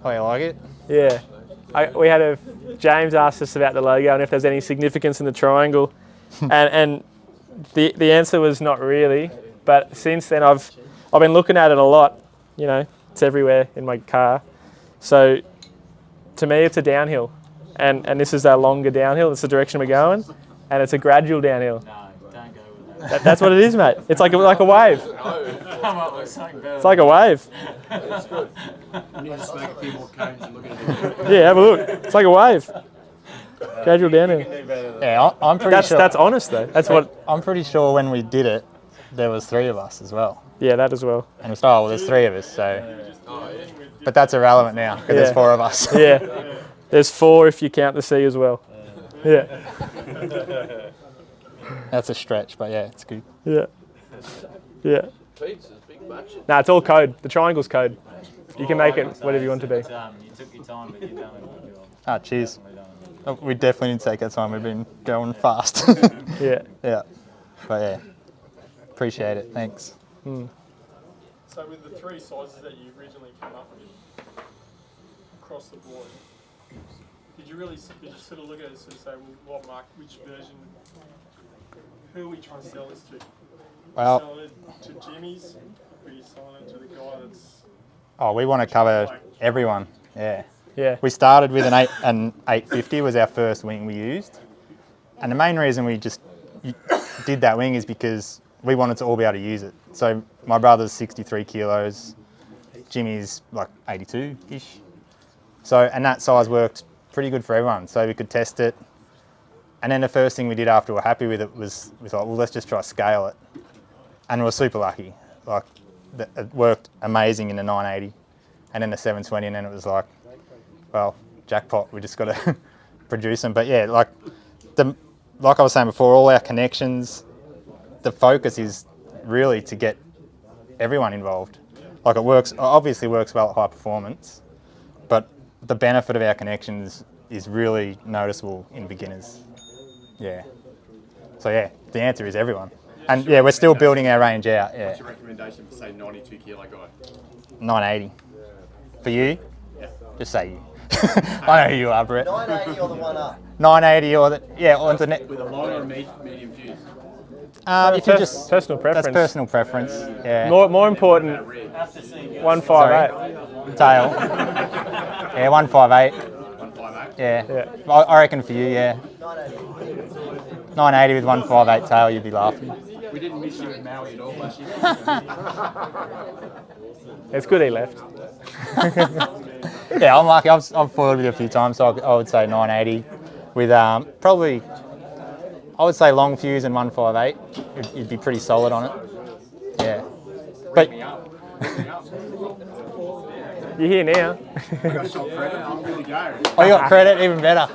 B: Oh, you like it?
A: Yeah. We had James asked us about the logo and if there's any significance in the triangle, and the answer was not really. But since then, I've been looking at it a lot. You know, it's everywhere in my car. So to me, it's a downhill, and this is a longer downhill. That's the direction we're going, and it's a gradual downhill.
C: No, don't go with that.
A: That's what it is, mate. It's like a wave.
C: Come up with something better.
A: It's like a wave.
G: You need to smoke a few more cones and look at it.
A: Yeah, have a look. It's like a wave. Gradual downhill.
B: Yeah, I'm pretty sure.
A: That's honest though. That's what.
B: I'm pretty sure when we did it, there was 3 of us as well.
A: Yeah, that as well.
B: And we thought, oh, well, there's 3 of us, so. But that's irrelevant now because there's
A: Yeah.
B: 4 of us.
A: Yeah. There's 4 if you count the C as well. Yeah.
B: That's a stretch, but yeah, it's good.
A: Yeah. Yeah.
E: Pizza's big batch.
A: No, it's all code. The triangle's code. You can make it whatever you want to be.
C: You took your time, but you've done a good job.
B: Ah, cheers.
C: Definitely done a good job.
B: Oh, we definitely need to take our time. We've been going fast.
A: Yeah.
B: Yeah. But yeah, appreciate it. Thanks.
H: So with the 3 sizes that you originally came up with across the board, did you sort of look at it and sort of say, well, what mark, which version, who are we trying to sell this to?
B: Well,
H: Selling it to Jimmy's, or are you selling it to the guy that's...
B: oh, we want to cover everyone. Yeah.
A: Yeah.
B: We started with an 850 was our first wing we used. And the main reason we just did that wing is because we wanted to all be able to use it. So my brother's 63 kilos, Jimmy's like 82-ish. So, and that size worked pretty good for everyone. So we could test it. And then the first thing we did after we were happy with it was we thought, well, let's just try to scale it. And we were super lucky. Like, it worked amazing in the 980 and then the 720, and then it was like, well, jackpot, we just got to produce them. But yeah, like I was saying before, all our connections, the focus is really to get everyone involved. Like, it works, obviously works well at high performance, but the benefit of our connections is really noticeable in beginners. Yeah. So yeah, the answer is everyone. And yeah, we're still building our range out. Yeah.
I: What's your recommendation for say 92 kilo guy?
B: 980. For you? Yeah. Just say you. I know who you are, Brett.
D: 980 or the one up?
B: 980 or the on the net.
I: With a long or medium fuse?
B: If you just
A: personal preference.
B: That's personal preference. Yeah.
A: More important. 158
B: tail. Yeah, 158.
I: 158?
B: Yeah. I reckon for you, yeah. 980 with 158 tail, you'd be laughing.
I: We didn't miss you in Maui at all last year.
A: It's good he left.
B: Yeah, I'm lucky. I've foiled with you a few times, so I would say 980 with probably, I would say long fuse and 158. You'd be pretty solid on it. Yeah. But
A: You're here now.
I: I got shot credit, I'm good to go.
B: Oh, you got credit, even better.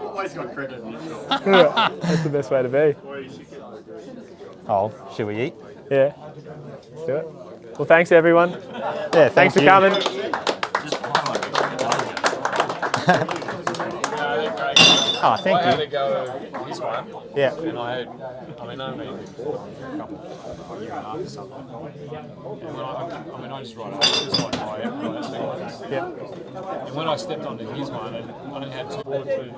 I: Always got credit in this job.
A: That's the best way to be.
B: Oh, should we eat?
A: Yeah. Let's do it. Well, thanks everyone.
B: Yeah,
A: Thanks for
B: you.
A: coming.
B: Oh, thank
E: I had
B: you.
E: to go to his one,
B: Yeah.
E: and I know me before for a couple of year and a half or something. And when I just ride up, just like my ones.
A: Yeah.
E: And when I stepped onto his one, and I only had 2 board too.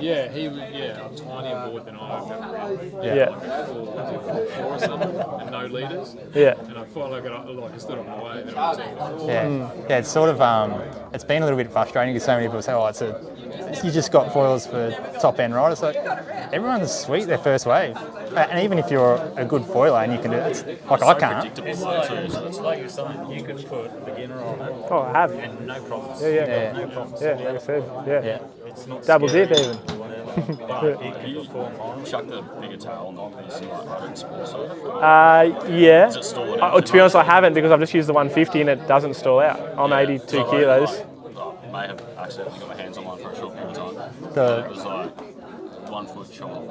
E: Yeah, he was, a tinier board than I have ever ridden.
A: Yeah.
E: Like 4 or something, and no leaders.
A: Yeah.
E: And I finally got like I stood on my way. Then I was
B: Yeah. Yeah, it's sort of, it's been a little bit frustrating because so many people say, oh, you just got foils for top end riders. So everyone's sweet their first wave. And even if you're a good foiler and you can do it, like I can't.
C: It's like you're saying, you could put a beginner on it
A: Oh, I have.
C: and no problems.
A: Yeah.
C: No problems.
A: Yeah, like I said. Yeah.
B: Yeah.
C: It's not
A: Double
C: scary,
A: dip even.
C: whatever, but it can perform on.
J: Chuck the bigger tail on the piece and like ride it in sport side.
A: Yeah.
J: Does it stall it
A: To
J: out?
A: be honest, I haven't because I've just used the 150 and it doesn't stall out. I'm 82 kilos.
J: I may have accidentally got my hands on one for a short period of time.
B: So-
J: It was like 1 foot chop,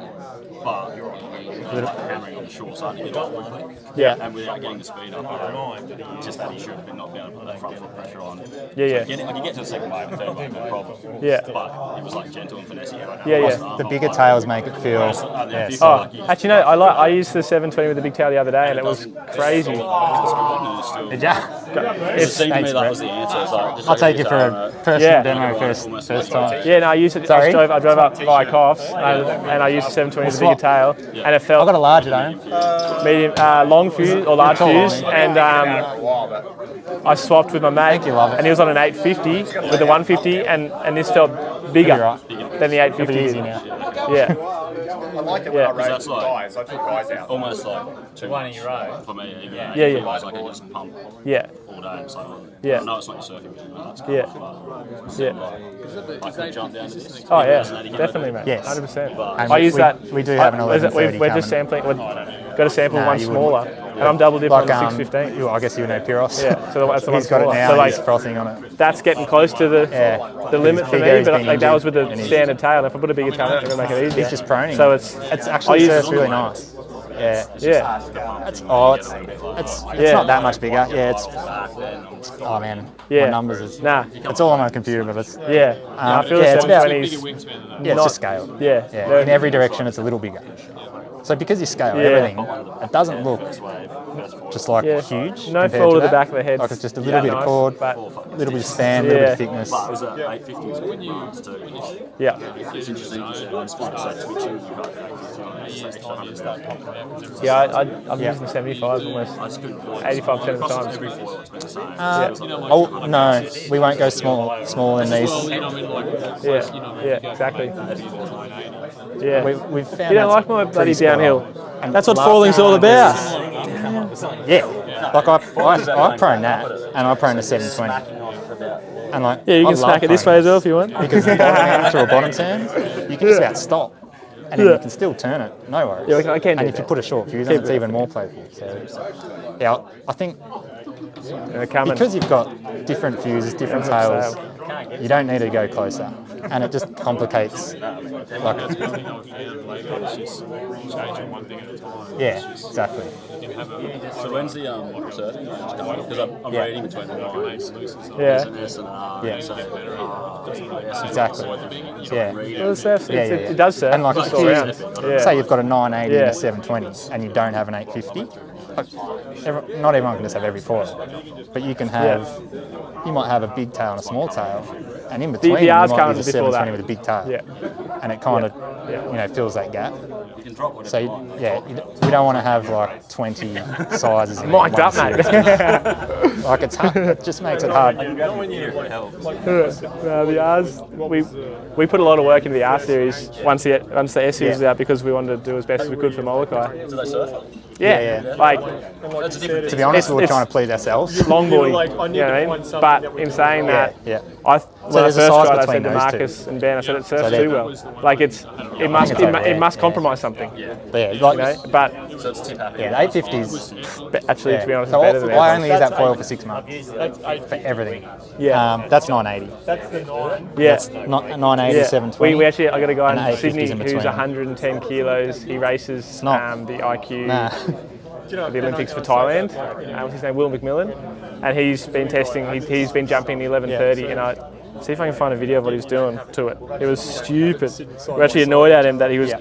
J: but you're hammering on the short side to get off quickly.
A: Yeah.
J: And without getting the speed up, just that issue of not being able to put that front foot pressure on.
A: Yeah.
J: You get to the second wave and third wave, no problem.
A: Yeah.
J: But it was like gentle and finessey.
A: Yeah.
B: The bigger tails make it feel, yeah.
A: Oh, actually, no. I used the 720 with the big tail the other day, and it was crazy.
B: Did
J: It
B: ya?
J: seemed to me
B: Thanks,
J: that
B: Brett.
J: was the answer. It's like, just
B: I'll
J: like
B: take
J: you
B: you for
J: say,
B: a personal
A: Yeah.
B: demo first time.
A: Yeah, no, I used it.
B: Sorry?
A: I drove up by Coffs, and I used the 720 with the bigger tail, and it
B: I've
A: felt
B: got a larger, don't you?
A: medium, long fuse or large
B: Tall,
A: fuse,
B: I
A: and I swapped with my mate,
B: you, love it.
A: and he was on an 850 with the 150, and this felt bigger
B: Right.
A: than the
B: It'll
A: 850.
B: be easy now.
A: Yeah,
I: I like it
A: Yeah.
I: when I rode
J: That's
I: with
J: like-
I: guys. I took guys out.
J: almost like too
C: One in
J: much
C: your row.
J: for me. Even
A: Yeah.
J: Guys, I can just pump
A: yeah,
J: all day. It's like,
A: Yeah.
J: I know it's not your circuit vision, but it's
A: Yeah.
J: but
A: yeah.
J: I could jump down to this.
A: Oh yeah, definitely, mate.
B: Yes.
A: 100%.
B: And
A: I use
B: we-
A: that.
B: we do have an
A: We're
B: 1130
A: just
B: coming.
A: sampling. We've got to sample
B: Nah,
A: one
B: you
A: smaller,
B: wouldn't.
A: and I'm double dipping on the 615.
B: I guess you know Pyros.
A: Yeah, so that's the one
B: He's got it
A: smaller.
B: now.
A: So like
B: he's frothing on it.
A: that's getting close to the limit for
B: His
A: me.
B: figure's
A: But
B: been
A: like that was with the
B: injured, and he's-
A: standard tail. If I put a bigger tail, it's going to make it easier.
B: He's just proning.
A: So it's
B: actually
A: I use-
B: it's really nice. Yeah.
A: yeah,
B: It's
A: Yeah.
B: not that much bigger. Yeah, it's oh man.
A: Yeah.
B: My numbers is
A: nah,
B: it's all on my computer, but it's
A: yeah. I feel
B: yeah,
A: the
B: it's about-
A: 720s.
E: bigger wingspan than that.
B: yeah, it's
A: Not-
B: just scale.
A: Yeah,
B: Yeah. In every direction it's a little bigger. So because you scale everything, it doesn't look just like
A: Yeah.
B: huge.
A: No
B: compared
A: fall to the
B: that.
A: back of the head.
B: Like it's just a little bit of
A: nice,
B: cord,
A: but
B: a little bit of span, a little bit of
A: Yeah.
B: thickness.
J: It was at 850 too.
A: yeah,
J: It's interesting because it was like twitching. You got 850 on it. It's like extra 100 grams.
A: yeah. I'm
B: Yeah.
A: using the 75 almost.
J: That's good.
A: 85% of the time.
J: Every foil it's been the same.
B: Oh no, we won't go small in these.
E: Well, I mean, like,
A: Yeah,
E: you know,
A: yeah,
E: you go
A: exactly.
E: from 980 to 980.
A: Yeah.
B: We've found
A: You don't
B: that's
A: like my bloody
B: pretty spot on.
A: downhill.
B: And
A: That's what
B: last
A: falling's all
B: time
A: about.
B: Yeah, like I prone that, and I prone the 720, and like
A: Yeah, you
B: I
A: can
B: love
A: smack it this way
B: proning
A: as well if you want.
B: because the bottom hand through a bottom turn, you can just about stop, and then you can still turn it, no worries.
A: Yeah, I can do
B: and if you
A: that.
B: put a short fuse on, it's even more playful. So yeah, I think
A: They're coming.
B: because you've got different fuses, different tails, you don't need to go closer, and it just complicates
E: Like, that's one thing I've found lately, it's just changing one thing at a time.
B: Yeah, exactly.
E: You can have a,
J: So when's the surfing? Because I'm
B: Yeah.
J: reading between the lines.
A: Yeah.
J: There's an S and an R.
B: Yeah.
J: So,
B: Exactly. Yeah.
A: Well, it surfs,
B: Yeah,
A: it
B: yeah.
A: does surf.
B: And like
A: just
B: if
A: all
B: you-
A: round. Yeah.
B: Say you've got a 980 and
A: Yeah.
B: a 720 and you don't have an 850, not everyone can just have every foil, but you can have, you might have a big tail and a small tail, and in between you
A: R's
B: might
A: comes
B: use a
A: before that.
B: 720 with a big tail,
A: Yeah.
B: and it kind of fills that gap. So you don't want to have like 20 sizes. In
A: Mic'd
B: one
A: up, mate.
B: series. Like it's hard, it just makes it hard.
A: The R's, we put a lot of work into the R series once the S series is out because we wanted to do as best as we could for Molokai.
J: Do they surf?
A: Yeah, like
B: To be honest, we were trying to please ourselves.
A: longboarding,
H: like, I need
A: you know
H: to
A: what I
H: find
A: mean?
H: something
A: But
H: that we
A: in
H: can
A: saying
H: do.
A: that,
B: Yeah.
A: when I
B: there's
A: first
B: a size
A: tried, I
B: between
A: said to
B: those two.
A: Marcus and Ben, I said it surfs
B: they're-
A: too well. Like it must
B: yeah.
A: compromise something,
B: But yeah,
A: you
B: like,
A: know. But
J: So it's tip happy.
B: yeah, the 850s.
A: actually, to be honest,
B: So
A: it's better than
B: I
A: that.
B: only use that foil for 6 months
H: That's
B: for everything.
A: Yeah.
B: That's 980.
H: That's the 9.
A: Yeah.
B: Not 980,
A: Yeah,
B: 720.
A: we actually, I got a guy
B: and
A: in
B: 850s
A: Sydney
B: in
A: who's
B: between.
A: 110 kilos. He races
B: not.
A: the IQ,
B: Nah.
A: the Olympics for Thailand. What's his name? Will McMillan, and he's been testing. He's been jumping the 11:30, and I see if I can find a video of what he was doing to it. It was stupid. We're actually annoyed at him that he was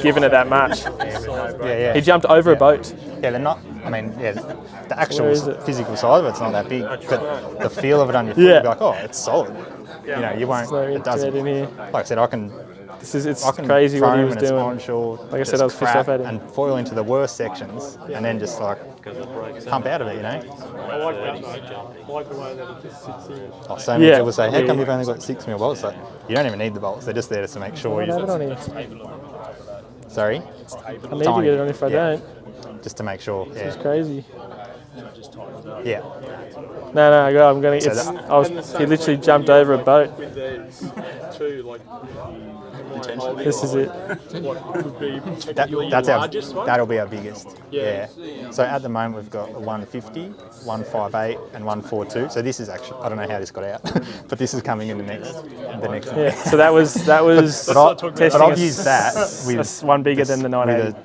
A: giving it that much.
B: Yeah.
A: He jumped over a boat.
B: Yeah, they're not. I mean, yeah, the
A: Where
B: actual
A: is it?
B: physical size of it's not that big, but the feel of it on your foot, you'll be like, oh, it's solid. You know, you won't.
A: So
B: It doesn't.
A: in here.
B: Like I said,
A: It's
B: I can
A: crazy what he
B: foam
A: was
B: and it's
A: doing.
B: onshore.
A: Like I said,
B: just
A: I was pissed
B: crap
A: off at him.
B: and foil into the worst sections, and then just like pump out of it. You know.
H: I like that, mate. I like the way that it just sits in.
B: Oh, so many
A: Yeah.
B: people say, how come
A: Yeah.
B: you've only got 6 mil bolts? Like, you don't even need the bolts. They're just there to make sure
A: I
B: you.
A: have it on here.
B: Sorry.
A: I need to get it on if I don't.
B: Just to make sure. Yeah.
A: It's crazy.
B: Yeah.
A: No, I'm going to.
B: So
A: He literally jumped over a boat.
H: With these two, like,
A: This is it.
H: what could be
B: That's
H: technically your largest one.
B: that'll be our biggest.
H: Yeah.
B: So at the moment we've got a 150, 158, and 142. So this is actually, I don't know how this got out, but this is coming in the next one.
A: Yeah. So that was
B: But
A: testing
B: I've used that with
A: one bigger than the 980.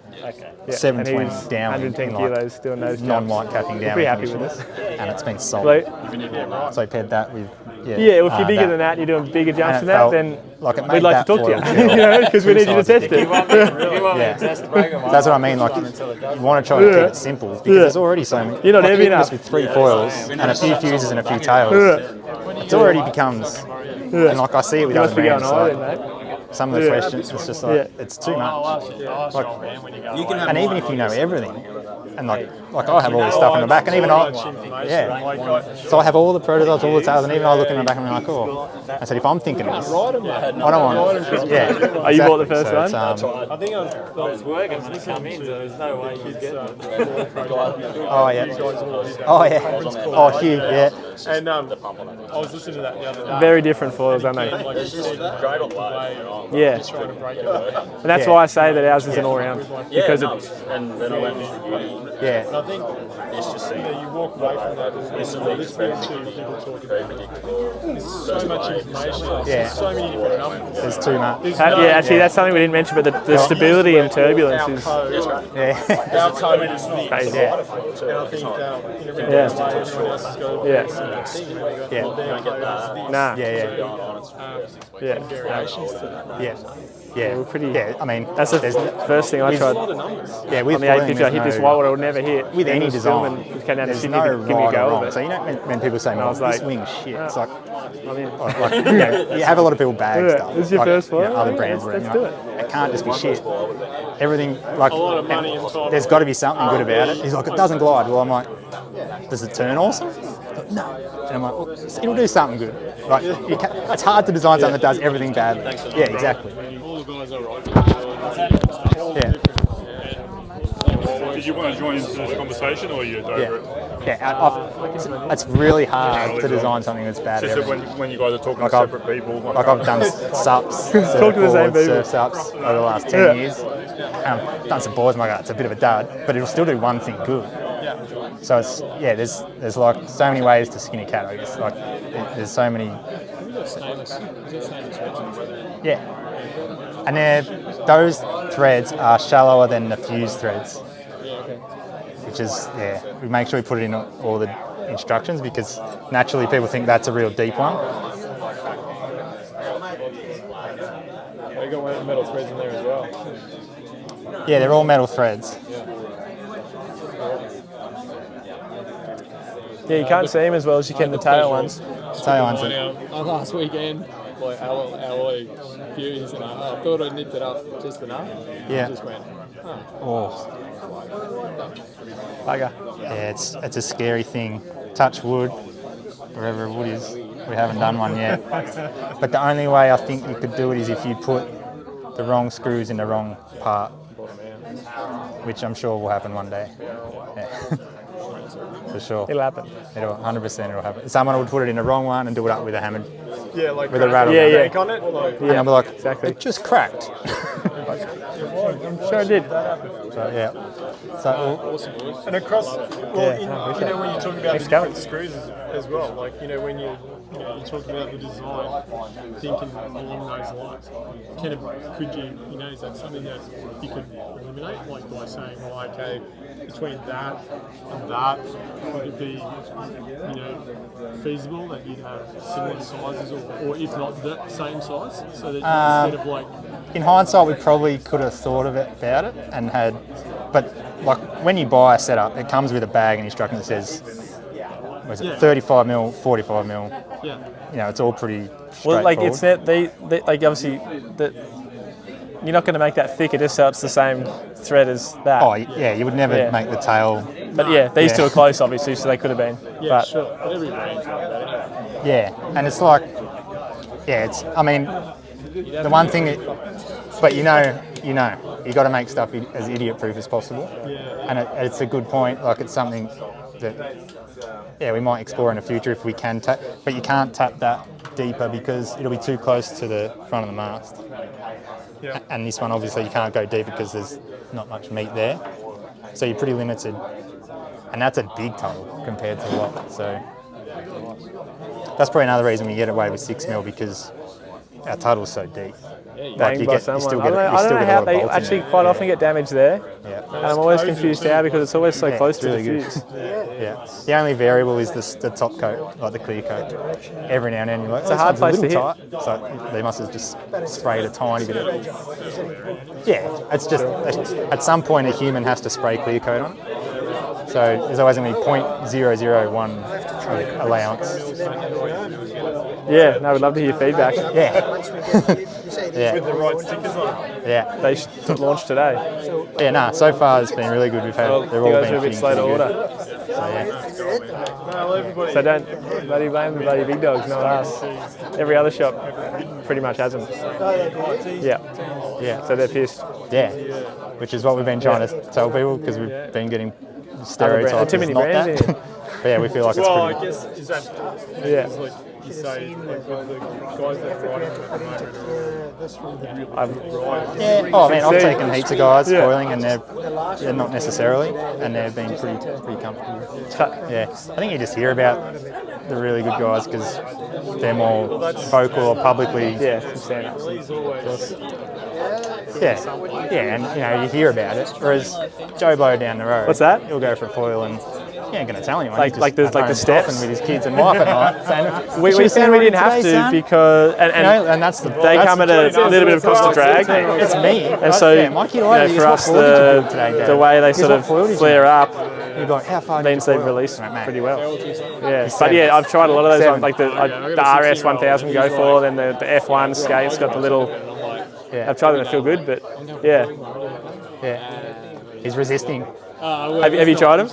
B: a 720
A: and he was
B: down
A: 110
B: in
A: kilos doing those jumps.
B: non-white capping down.
A: Pretty happy with
B: conditions. And it's been
A: Like,
B: solid. So I paired that with
A: yeah, if you're bigger than that, you're doing bigger jumps
B: And
A: than
B: it
A: that,
B: felt
A: then
B: like it
A: we'd
B: made
A: like to
B: that
A: talk to you,
B: foil feel
A: you know, because we
B: two
A: need you to
B: sizes
A: test it.
B: Yeah. That's what I mean. Like you want to try and keep it simple because there's already so many.
A: You're not
B: like,
A: heavy
B: even just
A: enough.
B: with 3 foils and a few fuses and a few tails, it already becomes. And like I see it with
A: You
B: other
A: must be going
B: brands,
A: higher
B: like,
A: than that.
B: some of the questions, it's just like it's too much. Like, and even if you know everything, and like I have all this stuff in the back, and even so I have all the prototypes, all the tails, and even I look in the back and I'm like, oh. I said, if I'm thinking this, I don't want. Yeah.
A: Oh, you bought the first
B: So it's,
A: one?
H: I think I was working when it came in, so there's no way you get
B: oh yeah. Oh yeah. Oh Hugh, yeah.
H: And I was listening to that the other day.
A: Very different foils, aren't they?
H: Like you said, great on way.
A: Yeah.
H: Just trying to break it.
A: And that's why I say that ours is an all-round. Because
J: And then I went.
B: Yeah.
H: And I think you walk away from that and listening to people talk about it. There's so much information.
B: Yeah.
H: There's so many different numbers.
B: There's too much.
H: There's
A: yeah, actually, that's something we didn't mention, but the stability and turbulence is.
B: Yeah.
H: Our code is the
A: Crazy.
H: And I think in a round
A: Yeah.
H: way, everyone else has got
A: Yeah.
H: yeah. Their code is this.
A: Nah.
B: Yeah.
H: Variations to that.
B: Yeah. Yeah.
A: We're pretty.
B: Yeah. I mean,
A: That's the
B: there's
A: first thing I
B: with-
A: tried.
H: A lot of numbers.
B: Yeah, with
A: On the
B: foiling,
A: 850, I hit
B: there's
A: this
B: no-
A: wall what I would never hit.
B: with
A: And
B: any
A: it was
B: design,
A: filming, it came down to
B: there's
A: Sydney
B: no
A: to give me a
B: right or
A: go
B: wrong.
A: of
B: So
A: it.
B: you know when people say,
A: I was
B: this
A: like,
B: wing's shit, it's like,
A: I'm in.
B: you know, you have a lot of people bag
A: Yeah,
B: stuff.
A: this is your
B: like,
A: first one?
B: other
A: Yeah,
B: brands,
A: let's
B: you
A: do
B: know,
A: it.
B: it can't just be shit. Everything, like,
H: A lot of money and time.
B: there's got to be something good about it. He's like, it doesn't glide. Well, I'm like, does it turn awesome? Like, no. And I'm like, well, it'll do something good. Like, it's hard to design something that does everything badly. Yeah, exactly.
H: All the guys are right.
B: Yeah.
E: Did you want to join into the conversation or you're over it?
B: Yeah, it's really hard to design something that's bad at
E: Just that
B: everything.
E: when you guys are talking
B: Like
E: to
B: I've-
E: separate people.
B: Like I've done SUPs,
A: Talk to the same people.
B: surf SUPs over the last 10 years. Done some boards, my God, it's a bit of a dud, but it'll still do one thing good. So it's there's like so many ways to skin a cat. I guess like there's so many. Yeah, and those threads are shallower than the fused threads, which is we make sure we put it in all the instructions because naturally people think that's a real deep one.
H: You got metal threads in there as well.
B: Yeah, they're all metal threads.
A: Yeah, you can't see them as well as you can the tail ones.
B: Tail ones.
H: Last weekend, like our views, and I thought I nipped it up just enough.
B: Yeah.
H: I just went,
A: Bugger.
B: Yeah, it's a scary thing. Touch wood, wherever wood is. We haven't done one yet. But the only way I think you could do it is if you put the wrong screws in the wrong part, which I'm sure will happen one day. Yeah. For sure.
A: It'll happen.
B: It'll 100% it'll happen. Someone would put it in the wrong one and do it up with a hammer.
H: yeah, like
B: With a rattle.
A: Yeah.
H: on it. Like,
B: And I'll be like,
A: exactly.
B: it just cracked.
A: I'm sure I did.
B: So yeah. So
H: and across, well,
A: Yeah, no,
H: you know, when you talk about
A: Thanks,
H: the
A: Gavin.
H: different screws as well, like, you know, when you talk about the design, thinking along those lines, could you, is that something that you could eliminate, like by saying, well, okay, between that and that, would it be, feasible that you'd have similar sizes, or if not the same size, so that instead of like,
B: in hindsight, we probably could have thought about it and had, but like when you buy a setup, it comes with a bag and instruction that says, was it 35 mil, 45 mil?
H: yeah,
B: It's all pretty straightforward.
A: Well, like it's not they like obviously you're not going to make that thicker just so it's the same thread as that.
B: Oh yeah, you would never make the tail.
A: But yeah, these two are close obviously, so they could have been.
H: yeah,
A: but
H: sure, but every brand's like that anyway.
B: Yeah, and it's like, I mean, the one thing, but you got to make stuff as idiot-proof as possible. And it's a good point. Like it's something that, we might explore in the future if we can tap, but you can't tap that deeper because it'll be too close to the front of the mast.
H: Yeah.
B: And this one, obviously, you can't go deeper because there's not much meat there. So you're pretty limited. And that's a big tunnel compared to what. So that's probably another reason we get away with 6 mil because our tunnel's so deep.
A: Banged by someone. I don't know how they actually quite often get damaged there.
B: Yeah.
A: And I'm always confused how because it's always so close to the fuse.
B: Yeah. The only variable is the top coat, like the clear coat. Every now and then you're like,
A: It's a hard place to hit.
B: tight. So they must have just sprayed a tiny bit of it. Yeah, it's just, at some point a human has to spray clear coat on it. So there's always going to be 0.001 allowance.
A: Yeah, no, we'd love to hear feedback.
B: Yeah.
H: With the right stickers on it.
B: Yeah.
A: They should launch today.
B: Yeah, so far it's been really good. We've had, they're
A: You
B: all
A: guys
B: been
A: are a bit
B: fitting
A: slow to
B: pretty good.
A: order.
H: Well, everybody.
A: So don't bloody blame the bloody big dogs, not us. Every other shop pretty much has them. Yeah. So they're pissed.
B: Yeah. Which is what we've been trying to tell people because we've been getting stereotyped
A: Too
B: as
A: many
B: not
A: brands
B: that.
A: in here.
B: But yeah, we feel like it's
H: Well,
B: pretty.
H: I guess is that
A: Yeah.
H: like you say, like with the guys that are riding at the moment
B: Yeah. Oh, man, I've taken heaps of guys foiling and they're not necessarily, and they've been pretty comfortable. Yeah. I think you just hear about the really good guys because they're more vocal or publicly.
A: Yeah, stand up.
B: Yeah, and you hear about it. Whereas Joe Blow down the road,
A: What's that?
B: He'll go for a foil and he ain't going to tell anyone.
A: Like
B: He's just
A: the
B: at home
A: steps?
B: frothing with his kids and wife at night. Saying,
A: We found we didn't have to because
B: and that's the
A: they come at a little bit of cost to drag.
B: It's me.
A: And so
B: my kid
A: for us the way they sort of flare up
B: like, how far
A: means they've released
B: Mate.
A: pretty well. Yeah, but yeah, I've tried a lot of those ones, like the RS 1000 Go for, then the F1 skate's got the little. I've tried them to feel good, but yeah.
B: He's resisting.
A: Have you tried them?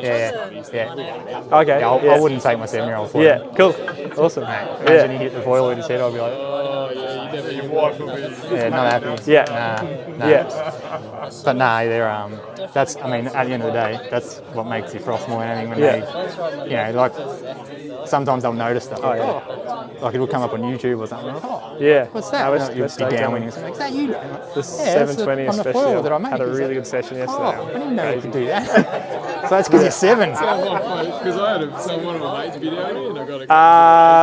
B: Yeah.
A: Okay.
B: I wouldn't take my 7-year-old for
A: Yeah, cool. Awesome.
B: Imagine he hit the foil with his head, I'll be like,
H: your wife will be.
B: not happy.
A: Yeah.
B: Nah.
A: Yeah.
B: But they're that's, I mean, at the end of the day, that's what makes you froth more than anything when they, like, sometimes they'll notice stuff.
A: Oh, yeah.
B: Like it'll come up on YouTube or something. Like,
A: Yeah.
B: what's that? You'll be downwinding or something. Is that you?
A: The 720
B: on the foil
A: especially
B: that I made.
A: had a really good session yesterday.
B: I didn't know you could do that. So that's because you're 7.
H: Because I had one of my mates video me and I got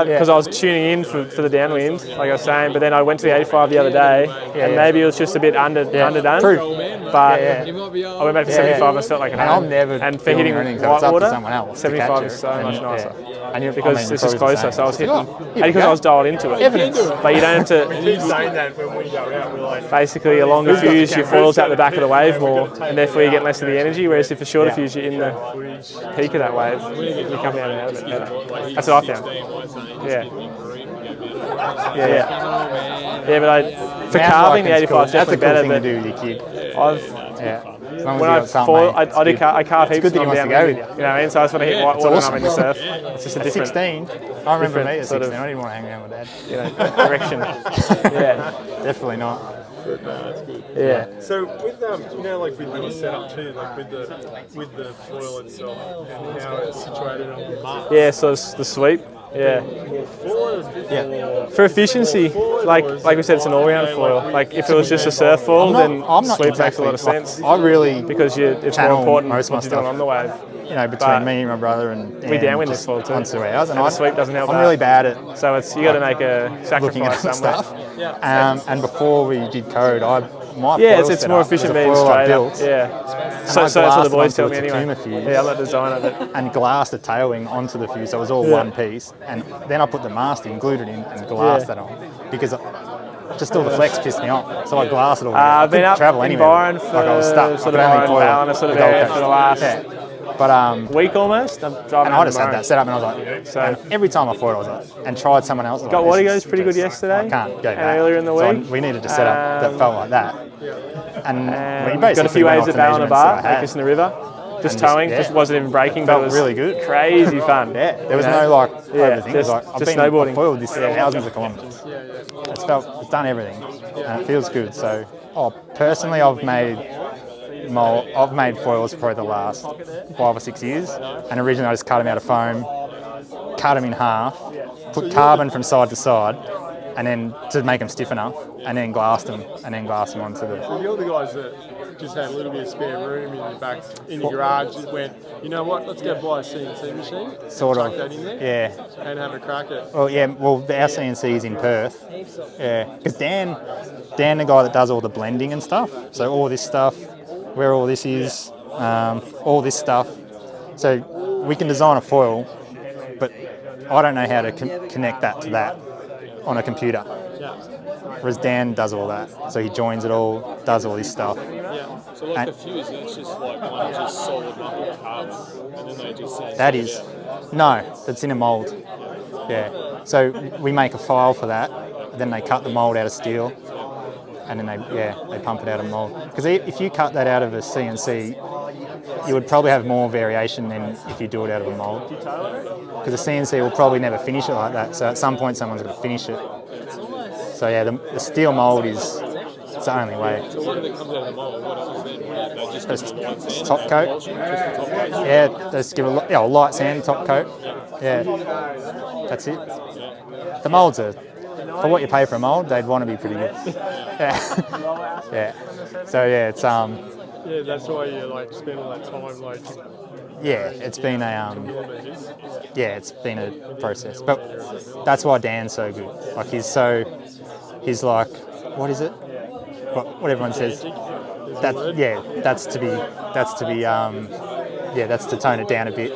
H: a
A: Because I was tuning in for the downwind, like I was saying, but then I went to the 85 the other day, and maybe it was just a bit underdone.
B: True.
A: But
B: Yeah.
A: I went back to 75 and I felt like
B: And I'm never
A: and for
B: filming
A: hitting
B: or anything, so
A: white
B: it's up to
A: water,
B: someone else to
A: 75
B: catch
A: is
B: it.
A: so
B: And
A: much nicer.
B: And you,
A: Because this is closer, so I was hitting. And because I was dialed into it.
B: Evidence.
A: But you don't have to.
E: Keep saying that when we go out, we're like,
A: Basically, a longer fuse, your foil's at the back of the wave more, and therefore you get less of the energy. Whereas if a shorter fuse, you're in the peak of that wave, you come out of it better. That's what I found. Yeah. Yeah, but for carving, the 85 is
B: That's a
A: definitely
B: cool
A: better.
B: thing to
A: But
B: do with your kid. As long as
A: when
B: you
A: I
B: got something,
A: foil,
B: mate,
A: I carve heaps
B: good that he
A: when I'm
B: wants
A: down
B: to go
A: there.
B: with you.
A: You know what I mean? So I just want to hit white water when I'm in the surf. It's just a
B: At
A: different
B: 16, I remember me at
A: sort
B: 16.
A: of-
B: I didn't want to hang around with Dad.
A: direction. Yeah,
B: Definitely not.
A: yeah.
E: So with like with your setup too, like with the foil itself and how it's situated on the mark.
A: Yeah, so it's the sweep. Yeah. For efficiency, like we said, it's an all-round foil. Like if it was just a surf foil, then
B: I'm not
A: sweep
B: exactly,
A: makes a lot of sense.
B: I really
A: Because it's more
B: channel
A: important
B: most of my
A: what you're doing
B: stuff.
A: on the wave.
B: between
A: But
B: me, my brother, and
A: we downwind
B: just
A: this foil too.
B: onto ours,
A: And the sweep doesn't help
B: I'm
A: that.
B: really bad at
A: So it's you got to make a
B: looking at
A: sacrifice somewhere.
B: stuff. And before we did code, my
A: Yeah,
B: foil
A: it's more
B: setup
A: efficient
B: was a
A: being
B: foil I
A: straight up.
B: built,
A: Yeah.
B: and
A: So
B: I
A: that's what the
B: glassed
A: boys
B: it
A: tell
B: onto
A: me
B: a
A: anyway.
B: Takuma fuse.
A: Yeah, I'm not the designer of it.
B: And glassed the tailing onto the fuse, so it was all
A: Yeah.
B: one piece. And then I put the mast in, glued it in, and glassed that on because just all the flex pissed me off. So I glassed it all.
A: I've been up
B: travel
A: in
B: anywhere.
A: Byron for
B: like I was stuck.
A: sort
B: I
A: of
B: could only
A: Byron,
B: foil
A: Ballina sort of
B: the Gold
A: area
B: Coast.
A: for the last
B: But
A: week almost. I'm driving
B: and I
A: around
B: just had
A: Byron.
B: that set up, and I was like, and every time I fought, I was like, and tried someone else.
A: Got
B: like,
A: Waddy
B: this
A: goes
B: is
A: pretty good
B: just-
A: yesterday.
B: I can't go
A: and
B: back.
A: earlier in the
B: So
A: week.
B: we needed a setup that felt like that. And we
A: Got
B: basically
A: a few
B: went
A: waves
B: off
A: at
B: the
A: Ballina
B: measurements
A: Bar,
B: that I
A: like
B: had.
A: this in the river. Just
B: And
A: towing,
B: yeah.
A: just wasn't even braking,
B: Felt
A: but it was
B: really good.
A: crazy fun.
B: Yeah, there was
A: You know?
B: no like
A: Yeah,
B: over things.
A: just-
B: Like I've
A: just
B: been
A: snowboarding.
B: I've foiled this thousands of kilometres. It's done everything, and it feels good. So, personally, I've made foils probably the last 5 or 6 years, and originally I just cut them out of foam, cut them in half, put carbon from side to side, and then to make them stiff enough, and then glassed them, onto the.
E: So you're the guys that just had a little bit of spare room in your back, in your garage, just went, you know what, let's go buy a CNC machine,
B: Sort
E: chuck
B: of,
E: that in there,
B: yeah.
E: and have a crack at it.
B: Well, yeah. Well, our CNC is in Perth. Yeah, because Dan, the guy that does all the blending and stuff. So all this stuff, where all this is, all this stuff. So we can design a foil, but I don't know how to connect that to that on a computer. Whereas Dan does all that. So he joins it all, does all this stuff.
E: Yeah. So like
B: And-
E: the fuse, it's just like one just solid metal carbon, and then they just say
B: That is, no, that's in a mould. Yeah. So we make a file for that. Then they cut the mould out of steel, and then they pump it out of mould. Because if you cut that out of a CNC, you would probably have more variation than if you do it out of a mould. Because the CNC will probably never finish it like that. So at some point, someone's got to finish it. So yeah, the steel mould is it's the only way.
E: So what if it comes out of the mold? What is it then? They just
B: Just
E: give it a light sand?
B: top coat.
E: Just the top coat?
B: Yeah, just give a light sand top coat. Yeah, that's it. The moulds are, for what you pay for a mould, they'd want to be pretty good. Yeah. Yeah. So yeah, it's
E: Yeah, that's why you like spend all that time like
B: yeah, it's been a
E: measures.
B: yeah, it's been a process. But that's why Dan's so good. Like he's like, what is it? What everyone says. That's to tone it down a bit.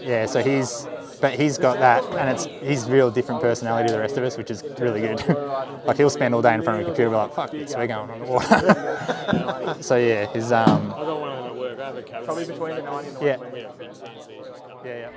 B: Yeah, so he's got that, and he's a real different personality to the rest of us, which is really good. Like he'll spend all day in front of a computer, and be like, fuck this, we're going on the water. So yeah, his
E: I got one at work. I have a cabin.
A: Probably between the 90 and the
B: yeah,
E: 120. We have big CNCs and stuff.
B: yeah.